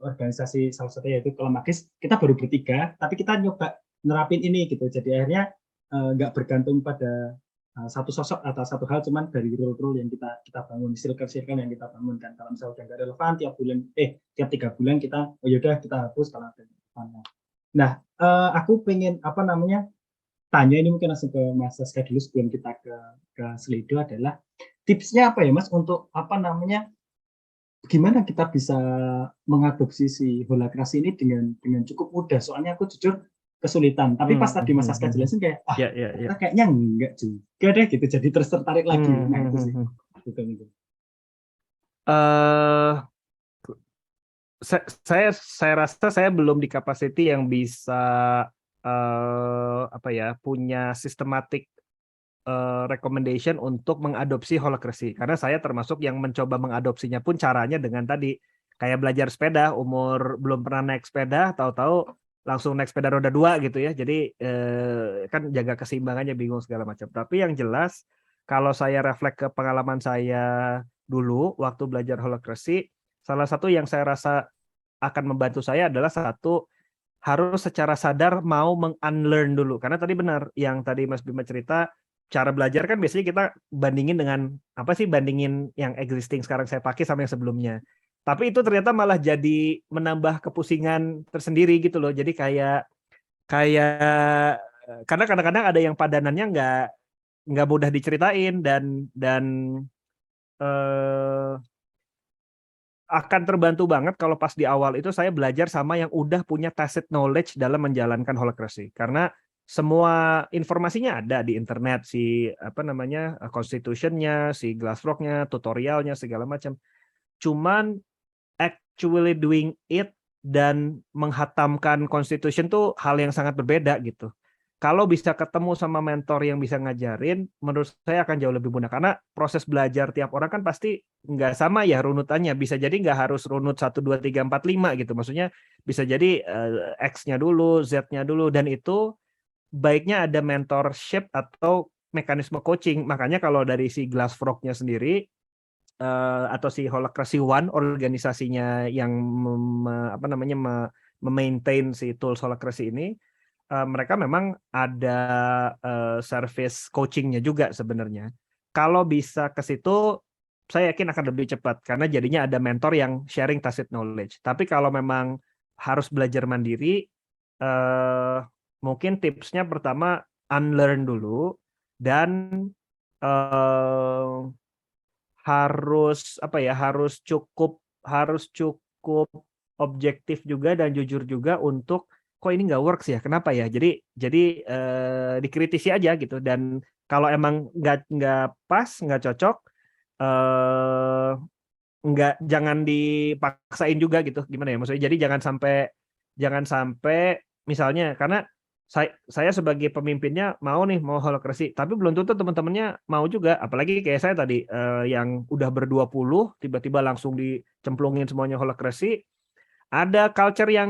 organisasi salah satunya yaitu Kelam Magis. Kita baru bertiga tapi kita nyoba nerapin ini gitu. Jadi akhirnya nggak bergantung pada satu sosok atau satu hal, cuman dari role-role yang kita bangun, circle-circle yang kita bangun kan. Kalau misalnya udah nggak relevan tiap 3 bulan kita yaudah kita hapus kalau ada relevan. Nah, aku pengen tanya ini mungkin langsung ke Mas Saska dulu sebelum kita ke Slido, adalah tipsnya apa ya Mas untuk gimana kita bisa mengadopsi si holokrasi ini dengan cukup mudah. Soalnya aku jujur kesulitan, tapi pas tadi Mas Saska jelasin kayak kayaknya enggak juga deh gitu, jadi terus tertarik lagi. Nah itu sih gitu. Saya rasa saya belum di capacity yang bisa punya systematic recommendation untuk mengadopsi holokrasi, karena saya termasuk yang mencoba mengadopsinya pun caranya dengan tadi kayak belajar sepeda, umur belum pernah naik sepeda, tahu-tahu langsung naik sepeda roda 2 gitu ya. Jadi kan jaga keseimbangannya bingung segala macam. Tapi yang jelas kalau saya reflek ke pengalaman saya dulu waktu belajar holokrasi, salah satu yang saya rasa akan membantu saya adalah harus secara sadar mau meng-unlearn dulu. Karena tadi benar yang tadi Mas Bima cerita, cara belajar kan biasanya kita bandingin dengan bandingin yang existing sekarang saya pakai sama yang sebelumnya. Tapi itu ternyata malah jadi menambah kepusingan tersendiri gitu loh. Jadi kayak karena kadang-kadang ada yang padanannya nggak mudah diceritain, dan akan terbantu banget kalau pas di awal itu saya belajar sama yang udah punya tacit knowledge dalam menjalankan holokrasi. Karena semua informasinya ada di internet, constitution-nya, si Glassfrog-nya, tutorialnya segala macam. Cuman actually doing it dan menghatamkan constitution tuh hal yang sangat berbeda gitu. kalau bisa ketemu sama mentor yang bisa ngajarin, menurut saya akan jauh lebih mudah. Karena proses belajar tiap orang kan pasti nggak sama ya runutannya. Bisa jadi nggak harus runut 1, 2, 3, 4, 5 gitu. Maksudnya bisa jadi X-nya dulu, Z-nya dulu. Dan itu baiknya ada mentorship atau mekanisme coaching. Makanya kalau dari si Glass Frog-nya sendiri, atau si Holacracy One, organisasinya yang memaintain si tools Holacracy ini, mereka memang ada service coachingnya juga sebenarnya. Kalau bisa ke situ, saya yakin akan lebih cepat karena jadinya ada mentor yang sharing tacit knowledge. Tapi kalau memang harus belajar mandiri, mungkin tipsnya pertama unlearn dulu dan harus cukup objektif juga dan jujur juga untuk kok ini nggak works ya, kenapa ya? Jadi dikritisi aja gitu, dan kalau emang nggak pas, nggak cocok, jangan dipaksain juga gitu, gimana ya? Maksudnya jadi jangan sampai misalnya, karena saya sebagai pemimpinnya mau Holacracy, tapi belum tentu teman-temannya mau juga. Apalagi kayak saya tadi yang udah ber-20 tiba-tiba langsung dicemplungin semuanya Holacracy. Ada culture yang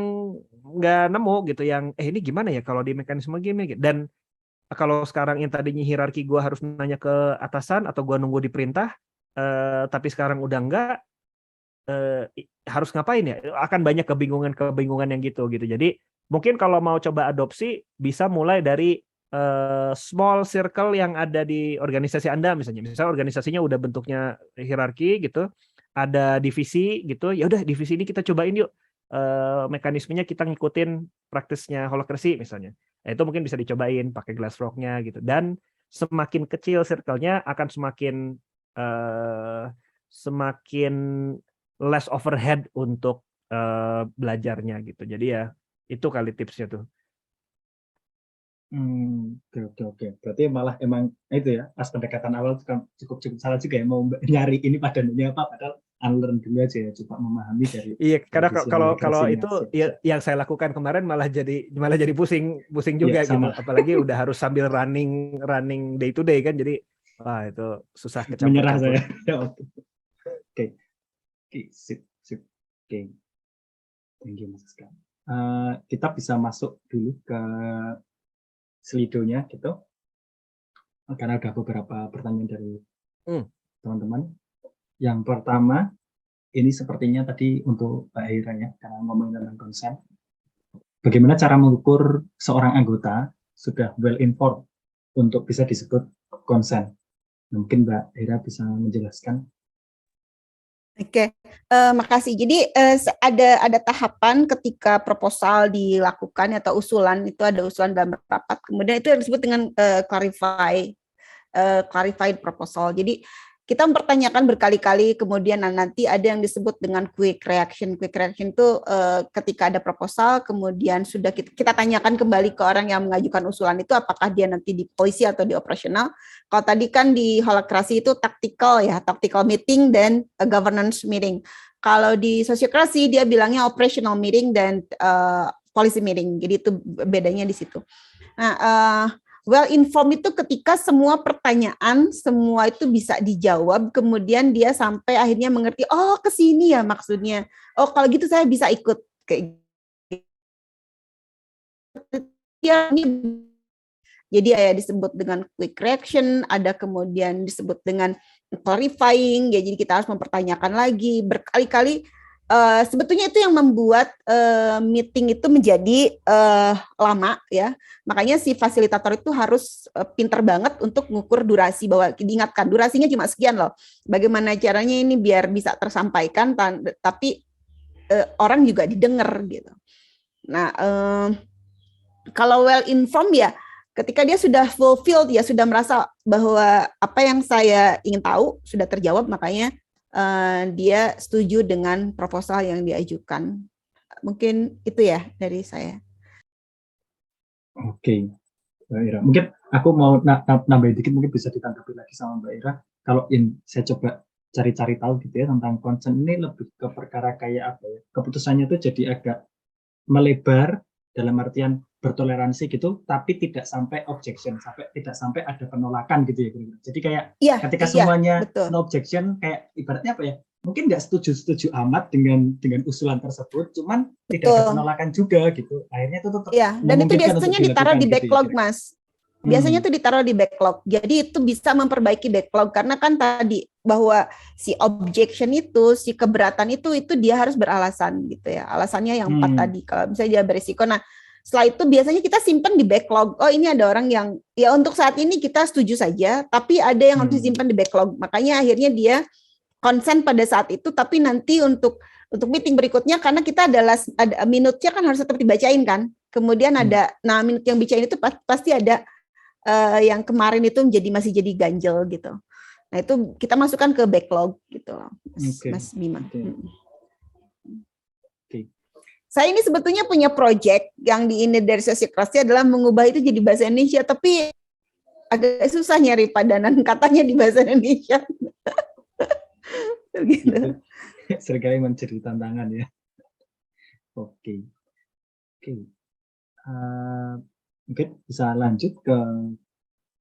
nggak nemu gitu, yang ini gimana ya kalau di mekanisme game gitu. Dan kalau sekarang yang tadinya hierarki gue harus nanya ke atasan atau gue nunggu diperintah, tapi sekarang udah enggak, harus ngapain ya? Akan banyak kebingungan yang gitu. Jadi mungkin kalau mau coba adopsi, bisa mulai dari small circle yang ada di organisasi Anda misalnya. Misalnya organisasinya udah bentuknya hierarki gitu, ada divisi gitu, ya udah divisi ini kita cobain yuk. Mekanismenya kita ngikutin praktisnya Holacracy misalnya. Nah, itu mungkin bisa dicobain pakai Glass Frog-nya gitu. Dan semakin kecil circle-nya akan semakin less overhead untuk belajarnya gitu. Jadi ya itu kali tipsnya tuh. Oke. Berarti malah emang itu ya, pas pendekatan awal cukup salah juga ya, mau nyari ini padanannya apa, padahal unlearn dulu aja ya, coba memahami dari. Iya, karena kalau Holacracy-nya. itu ya, yang saya lakukan kemarin malah jadi pusing juga Iya, gitu. sama. Apalagi udah harus sambil running day to day kan, jadi wah itu susah Menyerah kecampur-campur. saya. Oke. Sip. Oke. Thank you Mas Aska. Kita bisa masuk dulu ke Slido-nya gitu. Karena ada beberapa pertanyaan dari teman-teman. Yang pertama, ini sepertinya tadi untuk Mbak Aira ya, karena ngomongin tentang konsen. Bagaimana cara mengukur seorang anggota sudah well informed untuk bisa disebut konsen? Mungkin Mbak Aira bisa menjelaskan. Oke, makasih. Jadi ada tahapan ketika proposal dilakukan atau usulan, itu ada usulan dalam rapat. Kemudian itu yang disebut dengan clarified proposal. Jadi kita mempertanyakan berkali-kali, kemudian nanti ada yang disebut dengan quick reaction. Quick reaction itu ketika ada proposal, kemudian sudah kita tanyakan kembali ke orang yang mengajukan usulan itu, apakah dia nanti di polisi atau di operasional. Kalau tadi kan di Holacracy itu tactical meeting dan governance meeting. Kalau di Sociocracy dia bilangnya operational meeting dan policy meeting. Jadi itu bedanya di situ. Nah, well informed itu ketika semua pertanyaan semua itu bisa dijawab, kemudian dia sampai akhirnya mengerti, oh ke sini ya maksudnya. Oh kalau gitu saya bisa ikut kayak ini. Jadi ada disebut dengan quick reaction, ada kemudian disebut dengan clarifying, ya jadi kita harus mempertanyakan lagi berkali-kali. Sebetulnya itu yang membuat meeting itu menjadi lama ya. Makanya si fasilitator itu harus pinter banget untuk mengukur durasi, bahwa diingatkan durasinya cuma sekian loh. Bagaimana caranya ini biar bisa tersampaikan tapi orang juga didengar gitu. Nah, kalau well informed ya ketika dia sudah fulfilled ya, sudah merasa bahwa apa yang saya ingin tahu sudah terjawab, makanya dia setuju dengan proposal yang diajukan. Mungkin itu ya dari saya. Oke, Mbak Ira. Mungkin aku mau nambahin dikit, mungkin bisa ditanggapi lagi sama Mbak Ira. Kalau saya coba cari-cari tahu gitu ya tentang konsen ini, lebih ke perkara kayak apa ya? Keputusannya tuh jadi agak melebar, dalam artian bertoleransi gitu, tapi tidak sampai objection, tidak sampai ada penolakan gitu ya. Jadi kayak Iya, ketika iya, semuanya betul. no objection, kayak ibaratnya apa ya? Mungkin nggak setuju amat dengan usulan tersebut, cuman tidak ada Betul. penolakan juga gitu. Akhirnya itu tetap Iya, dan itu memungkinkan untuk biasanya ditaruh di dilakukan gitu ya, backlog, kira-kira. Mas. Biasanya Hmm. tuh ditaruh di backlog. Jadi itu bisa memperbaiki backlog karena kan tadi bahwa si objection itu, si keberatan itu dia harus beralasan gitu ya. Alasannya yang 4 tadi. Kalau misalnya dia berisiko. Nah, setelah itu biasanya kita simpan di backlog. Oh, ini ada orang yang ya untuk saat ini kita setuju saja, tapi ada yang harus disimpan di backlog. Makanya akhirnya dia konsen pada saat itu, tapi nanti untuk meeting berikutnya karena kita ada minutnya kan harus tetap dibacain kan. Kemudian ada minut yang bicain itu pasti ada yang kemarin itu masih jadi ganjel gitu. Nah, itu kita masukkan ke backlog gitu loh, Mas Bima. Saya ini sebetulnya punya project yang dari sosiokrasi adalah mengubah itu jadi bahasa Indonesia, tapi agak susah nyari padanan katanya di bahasa Indonesia. Gitu. Seringkali menjadi tantangan ya. Oke. Mungkin bisa lanjut ke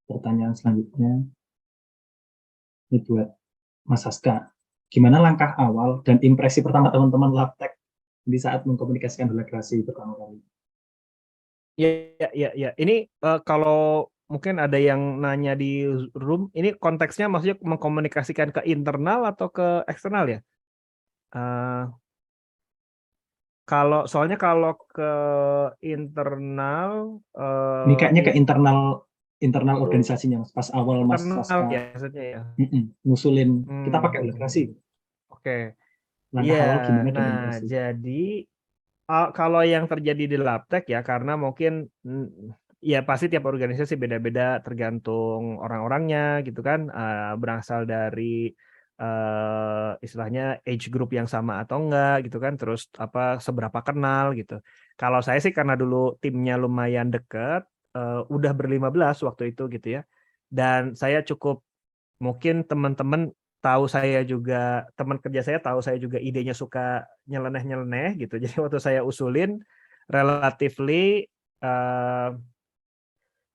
pertanyaan selanjutnya. Ini buat Mas Haska. Gimana langkah awal dan impresi pertama teman-teman Labtech di saat mengkomunikasikan holakrasi pertama kali? Ya. Ini kalau mungkin ada yang nanya di room, ini konteksnya maksudnya mengkomunikasikan ke internal atau ke eksternal ya? Kalau ke internal, ini kayaknya ke internal organisasinya pas awal Mas Haska ya, maksudnya ya. ngusulin kita pakai holakrasi. Oke. Langkah awal gimana dan Nah, impresi? jadi kalau yang terjadi di Labtech ya, karena mungkin ya pasti tiap organisasi beda-beda tergantung orang-orangnya gitu kan, berasal dari istilahnya age group yang sama atau enggak gitu kan, terus seberapa kenal gitu. Kalau saya sih karena dulu timnya lumayan dekat, udah ber-15 waktu itu gitu ya, dan saya cukup mungkin teman-teman tahu saya juga, teman kerja saya tahu saya juga idenya suka nyeleneh-nyeleneh gitu. Jadi waktu saya usulin relatively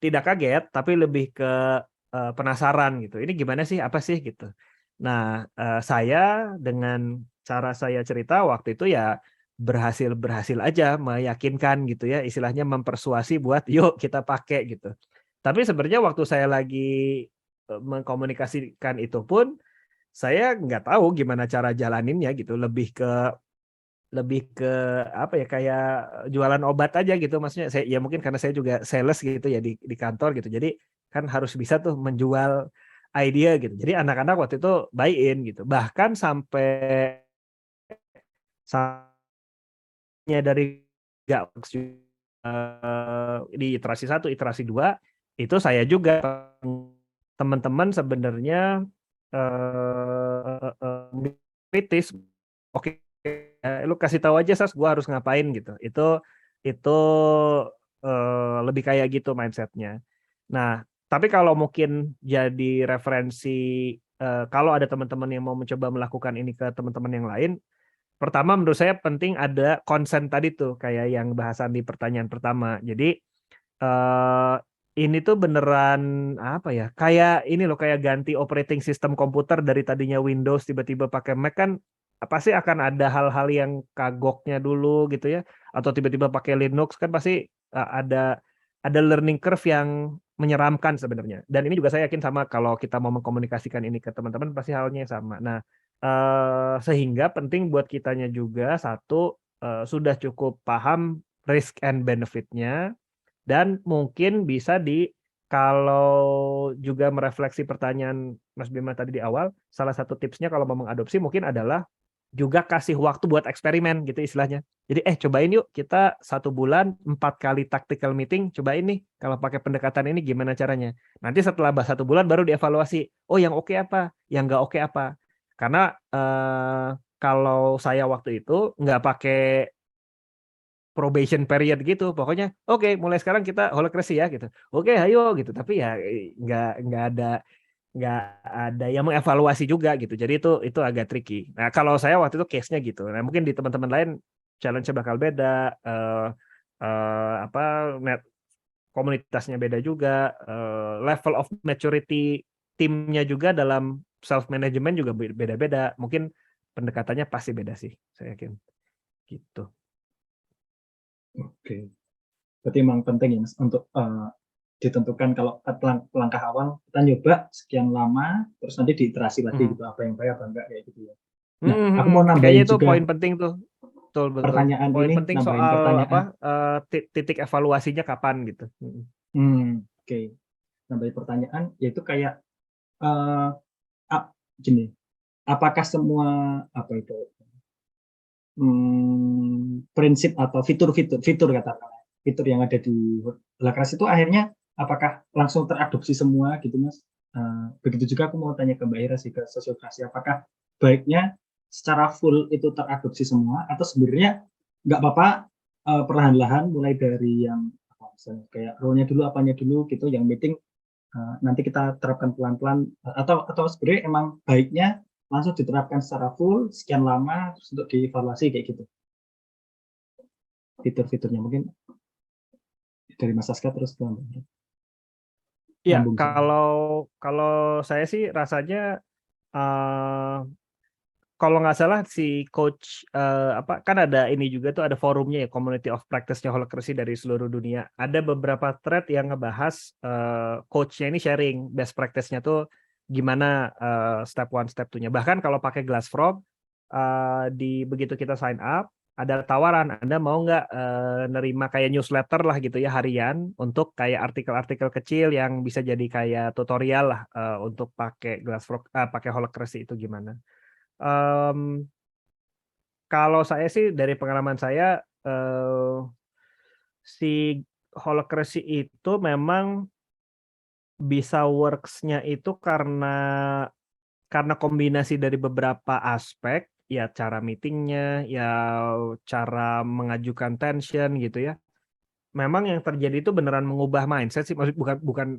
tidak kaget, tapi lebih ke penasaran gitu. Ini gimana sih, apa sih gitu. Nah, saya dengan cara saya cerita waktu itu ya berhasil aja meyakinkan gitu ya, istilahnya mempersuasi buat yuk kita pakai gitu. Tapi sebenarnya waktu saya lagi mengkomunikasikan itu pun saya nggak tahu gimana cara jalaninnya gitu, lebih ke apa ya, kayak jualan obat aja gitu, maksudnya saya ya mungkin karena saya juga sales gitu ya di kantor gitu, jadi kan harus bisa tuh menjual idea gitu. Jadi anak-anak waktu itu buy in gitu, bahkan sampai dari di iterasi 1, iterasi 2 itu saya juga teman-teman sebenarnya kritis. Oke, lu kasih tahu aja Sas, gua harus ngapain gitu. Itu lebih kayak gitu mindsetnya. Nah, tapi kalau mungkin jadi referensi, kalau ada teman-teman yang mau mencoba melakukan ini ke teman-teman yang lain, pertama menurut saya penting ada konsen tadi tuh, kayak yang bahasan di pertanyaan pertama. Jadi ini tuh beneran apa ya? Kayak ini loh, kayak ganti operating system komputer dari tadinya Windows tiba-tiba pakai Mac kan pasti akan ada hal-hal yang kagoknya dulu gitu ya, atau tiba-tiba pakai Linux kan pasti ada learning curve yang menyeramkan sebenarnya. Dan ini juga saya yakin sama kalau kita mau mengkomunikasikan ini ke teman-teman pasti halnya sama. Nah, sehingga penting buat kitanya juga satu sudah cukup paham risk and benefit-nya, dan mungkin bisa kalau juga merefleksi pertanyaan Mas Bima tadi di awal, salah satu tipsnya kalau mau mengadopsi mungkin adalah juga kasih waktu buat eksperimen gitu istilahnya. Jadi cobain yuk kita 1 bulan 4 kali tactical meeting, cobain nih kalau pakai pendekatan ini gimana caranya. Nanti setelah 1 bulan baru dievaluasi, oh yang oke apa, yang nggak oke apa. Karena kalau saya waktu itu nggak pakai probation period gitu, pokoknya oke, mulai sekarang kita holakrasi ya gitu, oke ayo gitu, tapi ya nggak ada yang mengevaluasi juga gitu, jadi itu agak tricky. Nah kalau saya waktu itu case-nya gitu. Nah mungkin di teman-teman lain challenge-nya bakal beda, net komunitasnya beda juga, level of maturity timnya juga dalam self management juga beda-beda. Mungkin pendekatannya pasti beda sih, saya yakin. Gitu. Oke. Berarti memang penting ya Mas untuk ditentukan kalau langkah awal kita nyoba sekian lama terus nanti diiterasi lagi gitu apa yang baik apa enggak kayak gitu ya. Nah, aku mau Kayaknya nambahin itu juga poin penting tuh. Betul. pertanyaan Poin ini, penting nambahin soal pertanyaan. titik evaluasinya kapan gitu. Oke. Nambahin pertanyaan yaitu kayak gini, apakah semua prinsip atau fitur katakanlah fitur yang ada di Holakrasi itu akhirnya apakah langsung teradopsi semua gitu Mas? Begitu juga aku mau tanya ke Mbak Ira sih ke sosiokrasi, apakah baiknya secara full itu teradopsi semua atau sebenarnya nggak apa-apa perlahan-lahan mulai dari yang misalnya kayak role-nya dulu apanya dulu gitu yang meeting nanti kita terapkan pelan-pelan atau sebenarnya emang baiknya langsung diterapkan secara full sekian lama terus untuk dievaluasi kayak gitu fitur-fiturnya mungkin dari Mas Saska terus ke Mbak Ira. Ya, Nyambung kalau saya sih rasanya kalau nggak salah si coach kan ada ini juga tuh ada forumnya ya Community of Practice-nya Holakrasi dari seluruh dunia. Ada beberapa thread yang ngebahas coach-nya ini sharing best practice-nya tuh gimana step 1, step 2-nya. Bahkan kalau pakai Glassfrog begitu kita sign up ada tawaran Anda mau nggak nerima kayak newsletter lah gitu ya harian untuk kayak artikel-artikel kecil yang bisa jadi kayak tutorial lah untuk pakai Glassfrog pakai Holakrasi itu gimana. Kalau saya sih dari pengalaman saya si Holakrasi itu memang bisa works-nya itu karena kombinasi dari beberapa aspek, ya cara meeting-nya, ya cara mengajukan tension gitu ya. Memang yang terjadi itu beneran mengubah mindset sih, bukan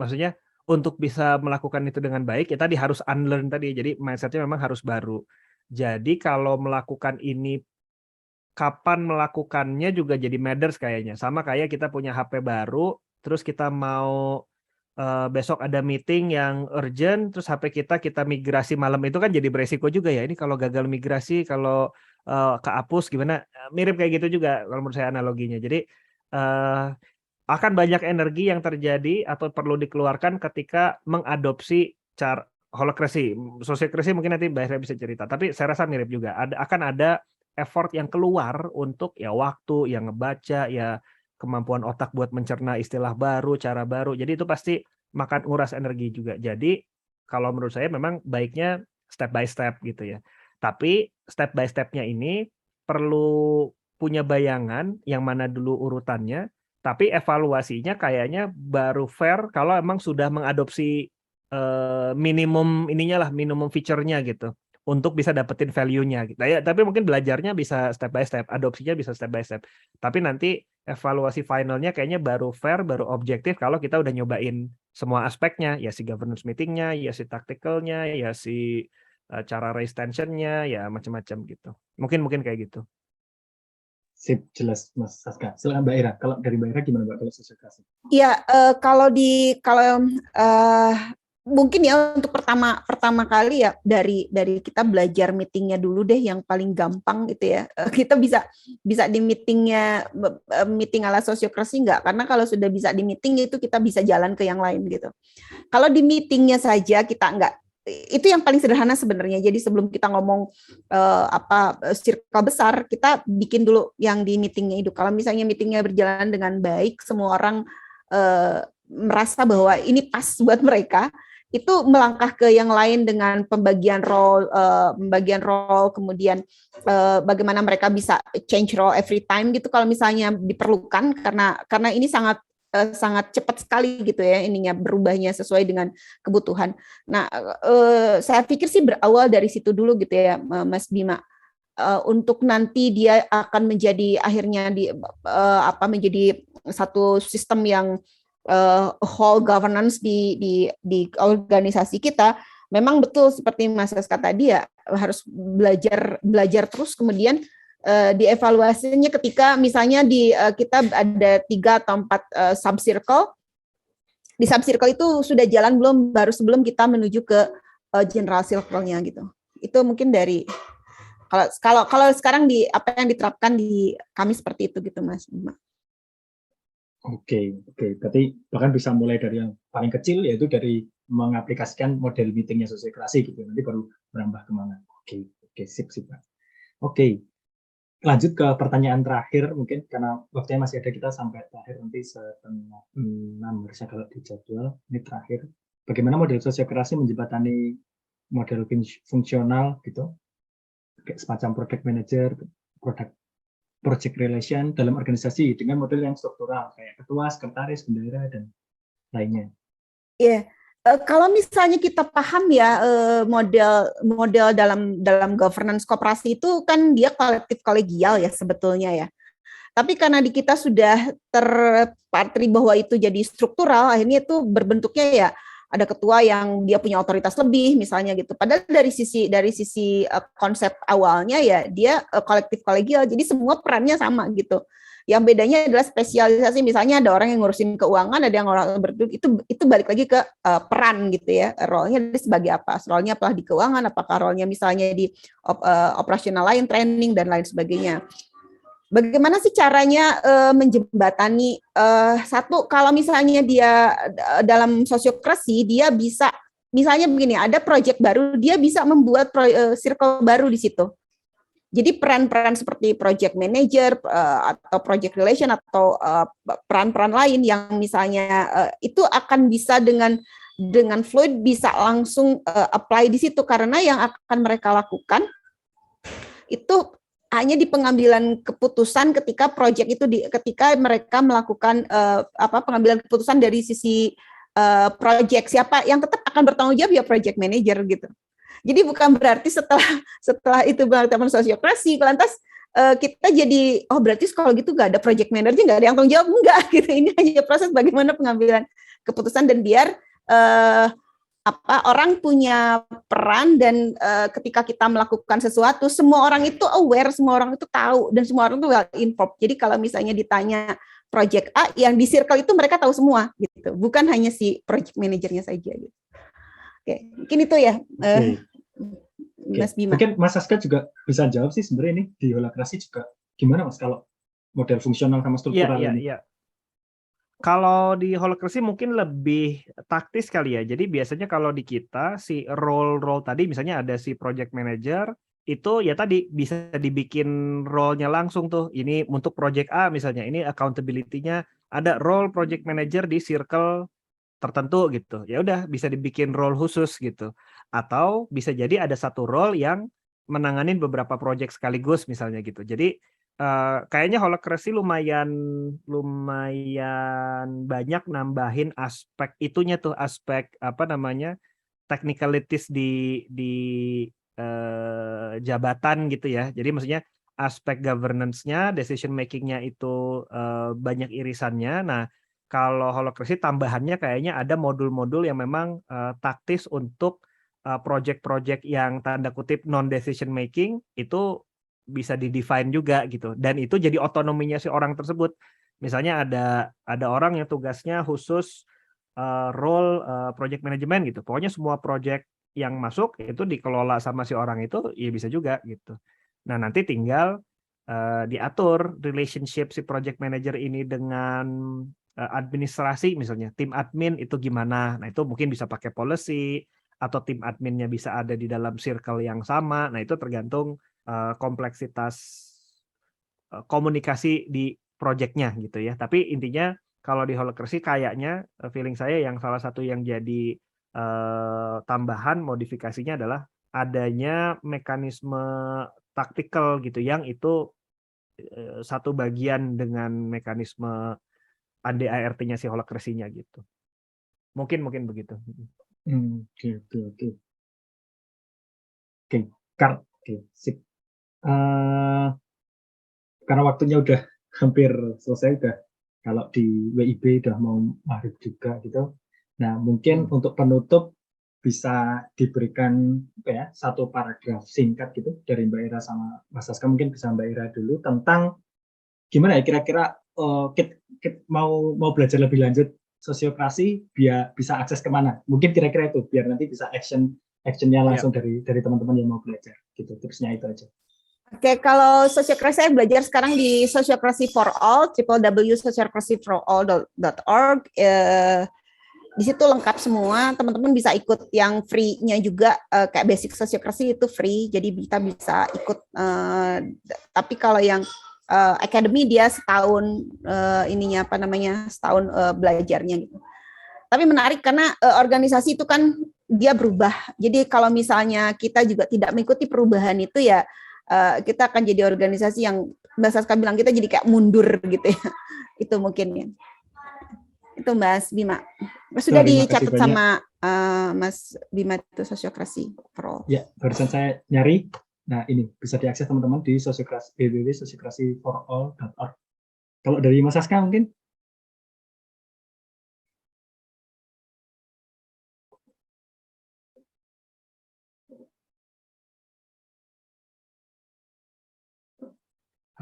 maksudnya untuk bisa melakukan itu dengan baik, ya tadi harus unlearn tadi, jadi mindset-nya memang harus baru. Jadi kalau melakukan ini, kapan melakukannya juga jadi matters kayaknya. Sama kayak kita punya HP baru, terus kita mau besok ada meeting yang urgent, terus HP kita migrasi malam itu kan jadi beresiko juga ya. Ini kalau gagal migrasi, kalau kehapus gimana? Mirip kayak gitu juga kalau menurut saya analoginya. Jadi akan banyak energi yang terjadi atau perlu dikeluarkan ketika mengadopsi cara Holakrasi. Sosiokrasi mungkin nanti Mbak Hera bisa cerita, tapi saya rasa mirip juga. Akan ada effort yang keluar untuk ya waktu, yang ngebaca, ya kemampuan otak buat mencerna istilah baru, cara baru. Jadi itu pasti makan nguras energi juga. Jadi kalau menurut saya memang baiknya step by step gitu ya. Tapi step by step-nya ini perlu punya bayangan yang mana dulu urutannya, tapi evaluasinya kayaknya baru fair kalau emang sudah mengadopsi minimum ininya lah, minimum feature-nya gitu untuk bisa dapetin value-nya gitu. Ya, tapi mungkin belajarnya bisa step by step, adopsinya bisa step by step. Tapi nanti evaluasi finalnya kayaknya baru fair, baru objektif kalau kita udah nyobain semua aspeknya, ya si governance meeting-nya, ya si tactical-nya, ya si cara raise tension-nya, ya macam-macam gitu. Mungkin kayak gitu. Sip, jelas Mas Saska. Silakan Mbak Ira. Kalau dari Mbak Ira gimana Mbak kalau sosiokrasi? Iya, kalau mungkin ya untuk pertama kali ya dari kita belajar meetingnya dulu deh yang paling gampang gitu ya. Kita bisa di meetingnya meeting ala sosiokrasi enggak, karena kalau sudah bisa di meeting itu kita bisa jalan ke yang lain gitu. Kalau di meetingnya saja kita enggak, itu yang paling sederhana sebenarnya. Jadi sebelum kita ngomong circle besar, kita bikin dulu yang di meetingnya itu. Kalau misalnya meetingnya berjalan dengan baik, semua orang merasa bahwa ini pas buat mereka, itu melangkah ke yang lain dengan pembagian role, kemudian bagaimana mereka bisa change role every time gitu kalau misalnya diperlukan, karena ini sangat cepat sekali gitu ya ininya berubahnya sesuai dengan kebutuhan. Nah, saya pikir sih berawal dari situ dulu gitu ya, Mas Bima. Untuk nanti dia akan menjadi akhirnya menjadi satu sistem yang whole governance di organisasi kita. Memang betul seperti Mas Saska tadi ya, harus belajar terus, kemudian dievaluasinya ketika misalnya kita ada 3 atau 4 sub circle. Di sub circle itu sudah jalan belum, baru sebelum kita menuju ke general circle-nya gitu. Itu mungkin dari kalau sekarang di apa yang diterapkan di kami seperti itu gitu Mas Bima. Oke. Berarti bahkan bisa mulai dari yang paling kecil, yaitu dari mengaplikasikan model meetingnya sosiokrasi gitu. Nanti baru berambah kemana. Oke, sip Pak. Oke, lanjut ke pertanyaan terakhir mungkin karena waktunya masih ada, kita sampai terakhir nanti setengah 6 harusnya kalau di jadwal. Ini terakhir. Bagaimana model sosiokrasi menjembatani model fungsional gitu, kayak semacam project manager, project relation dalam organisasi dengan model yang struktural kayak ketua, sekretaris, bendahara dan lainnya. Iya, kalau misalnya kita paham ya model dalam governance koperasi itu kan dia kolektif kolegial ya sebetulnya ya. Tapi karena di kita sudah terpatri bahwa itu jadi struktural, akhirnya itu berbentuknya ya ada ketua yang dia punya otoritas lebih misalnya gitu. Padahal dari sisi konsep awalnya ya dia kolektif kolegial, jadi semua perannya sama gitu. Yang bedanya adalah spesialisasi, misalnya ada orang yang ngurusin keuangan, ada yang orang berduduk, itu balik lagi ke peran gitu ya, role-nya sebagai apa, role-nya apa di keuangan, apakah role-nya misalnya di operasional lain, training dan lain sebagainya. Bagaimana sih caranya menjembatani satu, kalau misalnya dia dalam sosiokrasi dia bisa misalnya begini, ada proyek baru, dia bisa membuat circle baru di situ. Jadi peran-peran seperti project manager atau project relation atau peran-peran lain yang misalnya itu akan bisa dengan fluid bisa langsung apply di situ, karena yang akan mereka lakukan itu hanya di pengambilan keputusan ketika proyek itu ketika mereka melakukan pengambilan keputusan dari sisi proyek, siapa yang tetap akan bertanggung jawab ya project manager gitu. Jadi bukan berarti setelah itu teman sosiokrasi lantas kita jadi berarti kalau gitu nggak ada project manager, nggak ada yang tanggung jawab, enggak gitu. Ini hanya proses bagaimana pengambilan keputusan dan biar orang punya peran dan ketika kita melakukan sesuatu semua orang itu aware, semua orang itu tahu dan semua orang itu well informed. Jadi kalau misalnya ditanya project A yang di circle itu mereka tahu semua gitu, bukan hanya si project manajernya saja gitu. Oke, mungkin itu ya. Mas Bima. Mungkin Mas Saska juga bisa jawab sih sebenarnya ini di holakrasi juga gimana Mas kalau model fungsional sama struktural ini. Iya. Kalau di holakrasi mungkin lebih taktis kali ya. Jadi biasanya kalau di kita si role tadi misalnya ada si project manager itu ya tadi bisa dibikin role-nya langsung tuh. Ini untuk project A misalnya, ini accountability-nya ada role project manager di circle tertentu gitu. Ya udah bisa dibikin role khusus gitu. Atau bisa jadi ada satu role yang menanganin beberapa project sekaligus misalnya gitu. Jadi kayaknya holakrasi lumayan banyak nambahin aspek itunya tuh, aspek technicalities di jabatan gitu ya. Jadi maksudnya aspek governance-nya, decision making-nya itu banyak irisannya. Nah, kalau holakrasi tambahannya kayaknya ada modul-modul yang memang taktis untuk project-project yang tanda kutip non decision making itu bisa di-define juga gitu, dan itu jadi otonominya si orang tersebut. Misalnya ada orang yang tugasnya khusus role project management gitu, pokoknya semua project yang masuk itu dikelola sama si orang itu, ya bisa juga gitu. Nah nanti tinggal diatur relationship si project manager ini dengan administrasi, misalnya tim admin itu gimana. Nah itu mungkin bisa pakai policy atau tim adminnya bisa ada di dalam circle yang sama. Nah itu tergantung kompleksitas komunikasi di projectnya gitu ya. Tapi intinya kalau di holakrasi kayaknya feeling saya yang salah satu yang jadi tambahan modifikasinya adalah adanya mekanisme taktikal gitu, yang itu satu bagian dengan mekanisme ADART-nya si holakrasinya gitu. Mungkin begitu. Oke, sip. Karena waktunya udah hampir selesai, udah kalau di WIB udah mau maghrib juga gitu. Nah mungkin untuk penutup bisa diberikan satu paragraf singkat gitu dari Mbak Ira sama Mas Saska, mungkin bisa Mbak Ira dulu tentang gimana ya kira-kira mau belajar lebih lanjut sosiokrasi biar bisa akses kemana? Mungkin kira-kira itu biar nanti bisa actionnya langsung dari teman-teman yang mau belajar gitu. Tipsnya itu aja. Oke, kalau sosiokrasi saya belajar sekarang di Sociocracy for All, www.sociocracyforall.org. Di situ lengkap semua, teman-teman bisa ikut yang free-nya juga, kayak basic sosiokrasi itu free, jadi kita bisa ikut. Tapi kalau yang academy dia setahun setahun belajarnya gitu. Tapi menarik karena organisasi itu kan dia berubah. Jadi kalau misalnya kita juga tidak mengikuti perubahan itu ya kita akan jadi organisasi yang Mbak Saska bilang kita jadi kayak mundur gitu ya. Itu mungkin ya. Itu Mas Bima. Sudah dicatat sama Mas Bima itu Sosiokrasi Pro. Ya, barusan saya nyari. Nah, ini bisa diakses teman-teman di www.sociocracyforall.org. Kalau dari Mas Saska mungkin?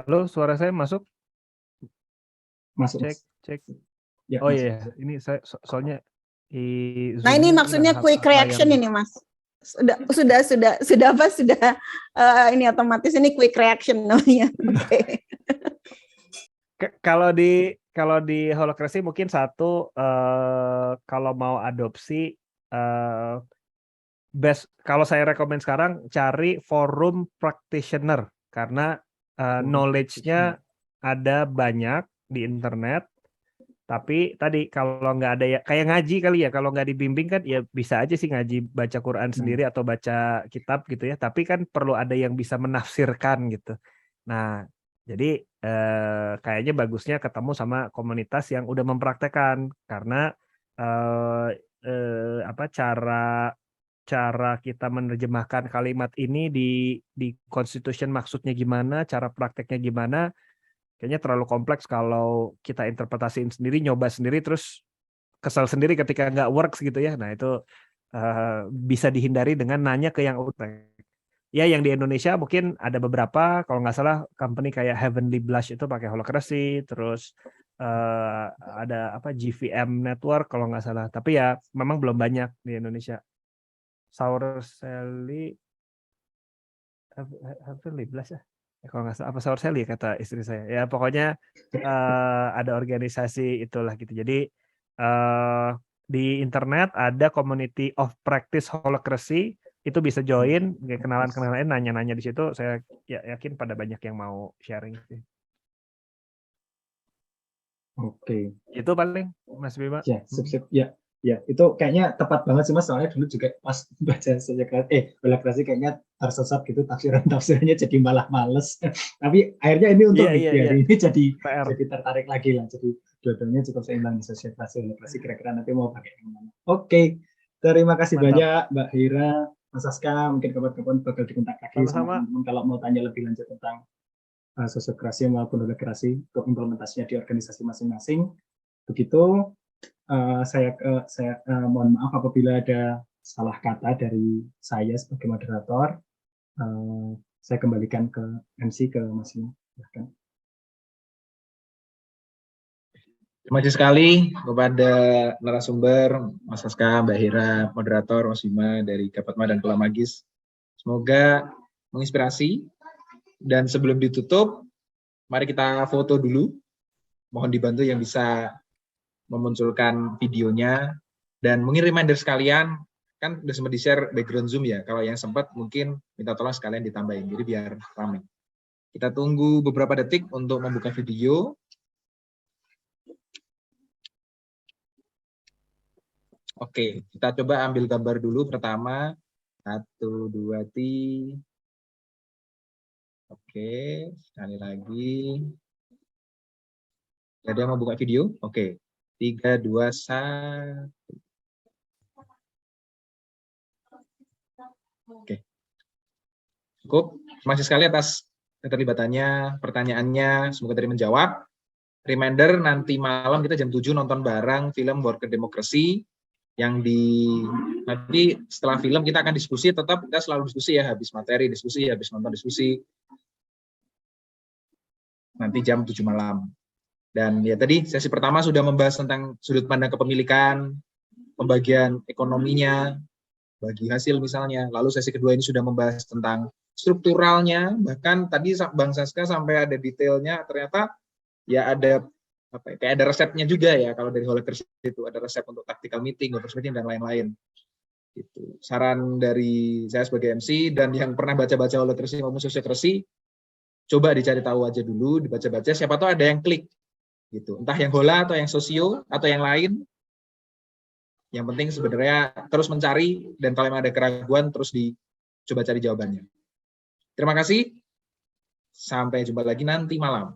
Halo, suara saya masuk? Masuk. Cek. Ya, oh iya, ini saya soalnya di Nah, ini maksudnya quick reaction ini, Mas. Sudah ini otomatis ini quick reaction namanya. Oke. Kalau di holokrasi mungkin satu kalau mau adopsi best, kalau saya rekomend sekarang cari forum practitioner karena knowledge-nya ada banyak di internet. Tapi tadi kalau nggak ada ya kayak ngaji kali ya, kalau nggak dibimbing kan ya bisa aja sih ngaji baca Quran sendiri atau baca kitab gitu ya. Tapi kan perlu ada yang bisa menafsirkan gitu. Nah, jadi kayaknya bagusnya ketemu sama komunitas yang udah mempraktekkan karena cara kita menerjemahkan kalimat ini di Constitution maksudnya gimana, cara prakteknya gimana. Kayaknya terlalu kompleks kalau kita interpretasiin sendiri, nyoba sendiri, terus kesal sendiri ketika nggak works gitu ya. Nah itu bisa dihindari dengan nanya ke yang utek. Ya yang di Indonesia mungkin ada beberapa, kalau nggak salah company kayak Heavenly Blush itu pakai holokrasi, terus ada GVM Network kalau nggak salah. Tapi ya memang belum banyak di Indonesia. Saurseli, Heavenly Blush ya. Kalau nggak salah apa Saur Sally kata istri saya ya pokoknya ada organisasi itulah gitu. Jadi di internet ada community of practice holokrasi, itu bisa join, kenalan nanya-nanya di situ. Saya yakin pada banyak yang mau sharing sih. Oke. Itu paling Mas Bima. Ya, sip. Ya, itu kayaknya tepat banget sih Mas, soalnya dulu juga pas baca holokrasi kayaknya tersesat gitu tafsirannya jadi malah males. Tapi akhirnya ini untuk ini jadi tertarik lagi lah. Jadi dua-duanya cukup seimbang di holokrasi kira-kira nanti mau pakai yang mana. Oke. Terima kasih banyak Mbak Hira, Mas Saska, mungkin kapan-kapan bakal dikontak lagi sama teman-teman kalau mau tanya lebih lanjut tentang sosiokrasi maupun holokrasi untuk implementasinya di organisasi masing-masing. Begitu. Saya mohon maaf apabila ada salah kata dari saya sebagai moderator. Saya kembalikan ke MC ke Mas Bima. Terima kasih sekali kepada narasumber Mas Saska, Mbak Hira, moderator Mas Bima dari Kapatma dan Kula Magis. Semoga menginspirasi. Dan sebelum ditutup, mari kita foto dulu. Mohon dibantu yang bisa memunculkan videonya, dan mungkin reminder sekalian, kan udah sempat di-share background Zoom ya, kalau yang sempat mungkin minta tolong sekalian ditambahin, jadi biar ramai. Kita tunggu beberapa detik untuk membuka video. Oke, kita coba ambil gambar dulu pertama. 1, 2, 3. Oke, sekali lagi. Ada yang mau buka video? Oke. 3, 2, 1. Oke. Cukup. Terima kasih sekali atas keterlibatannya, pertanyaannya. Semoga tadi menjawab. Reminder, nanti malam kita jam 7 nonton bareng film Worker Democracy nanti setelah film kita akan diskusi, tetap kita selalu diskusi ya, habis materi diskusi, habis nonton diskusi. Nanti jam 7 malam. Dan ya tadi sesi pertama sudah membahas tentang sudut pandang kepemilikan, pembagian ekonominya, bagi hasil misalnya. Lalu sesi kedua ini sudah membahas tentang strukturalnya, bahkan tadi Bang Saska sampai ada detailnya, ternyata ya ada kayak ada resepnya juga ya, kalau dari Holacracy itu ada resep untuk tactical meeting, workers meeting, dan lain-lain. Gitu. Saran dari saya sebagai MC dan yang pernah baca-baca Holacracy maupun Sociocracy, coba dicari tahu aja dulu, dibaca-baca, siapa tahu ada yang klik. Gitu. Entah yang Hola atau yang Sosio atau yang lain. Yang penting sebenarnya terus mencari, dan kalau ada keraguan terus dicoba cari jawabannya. Terima kasih. Sampai jumpa lagi nanti malam.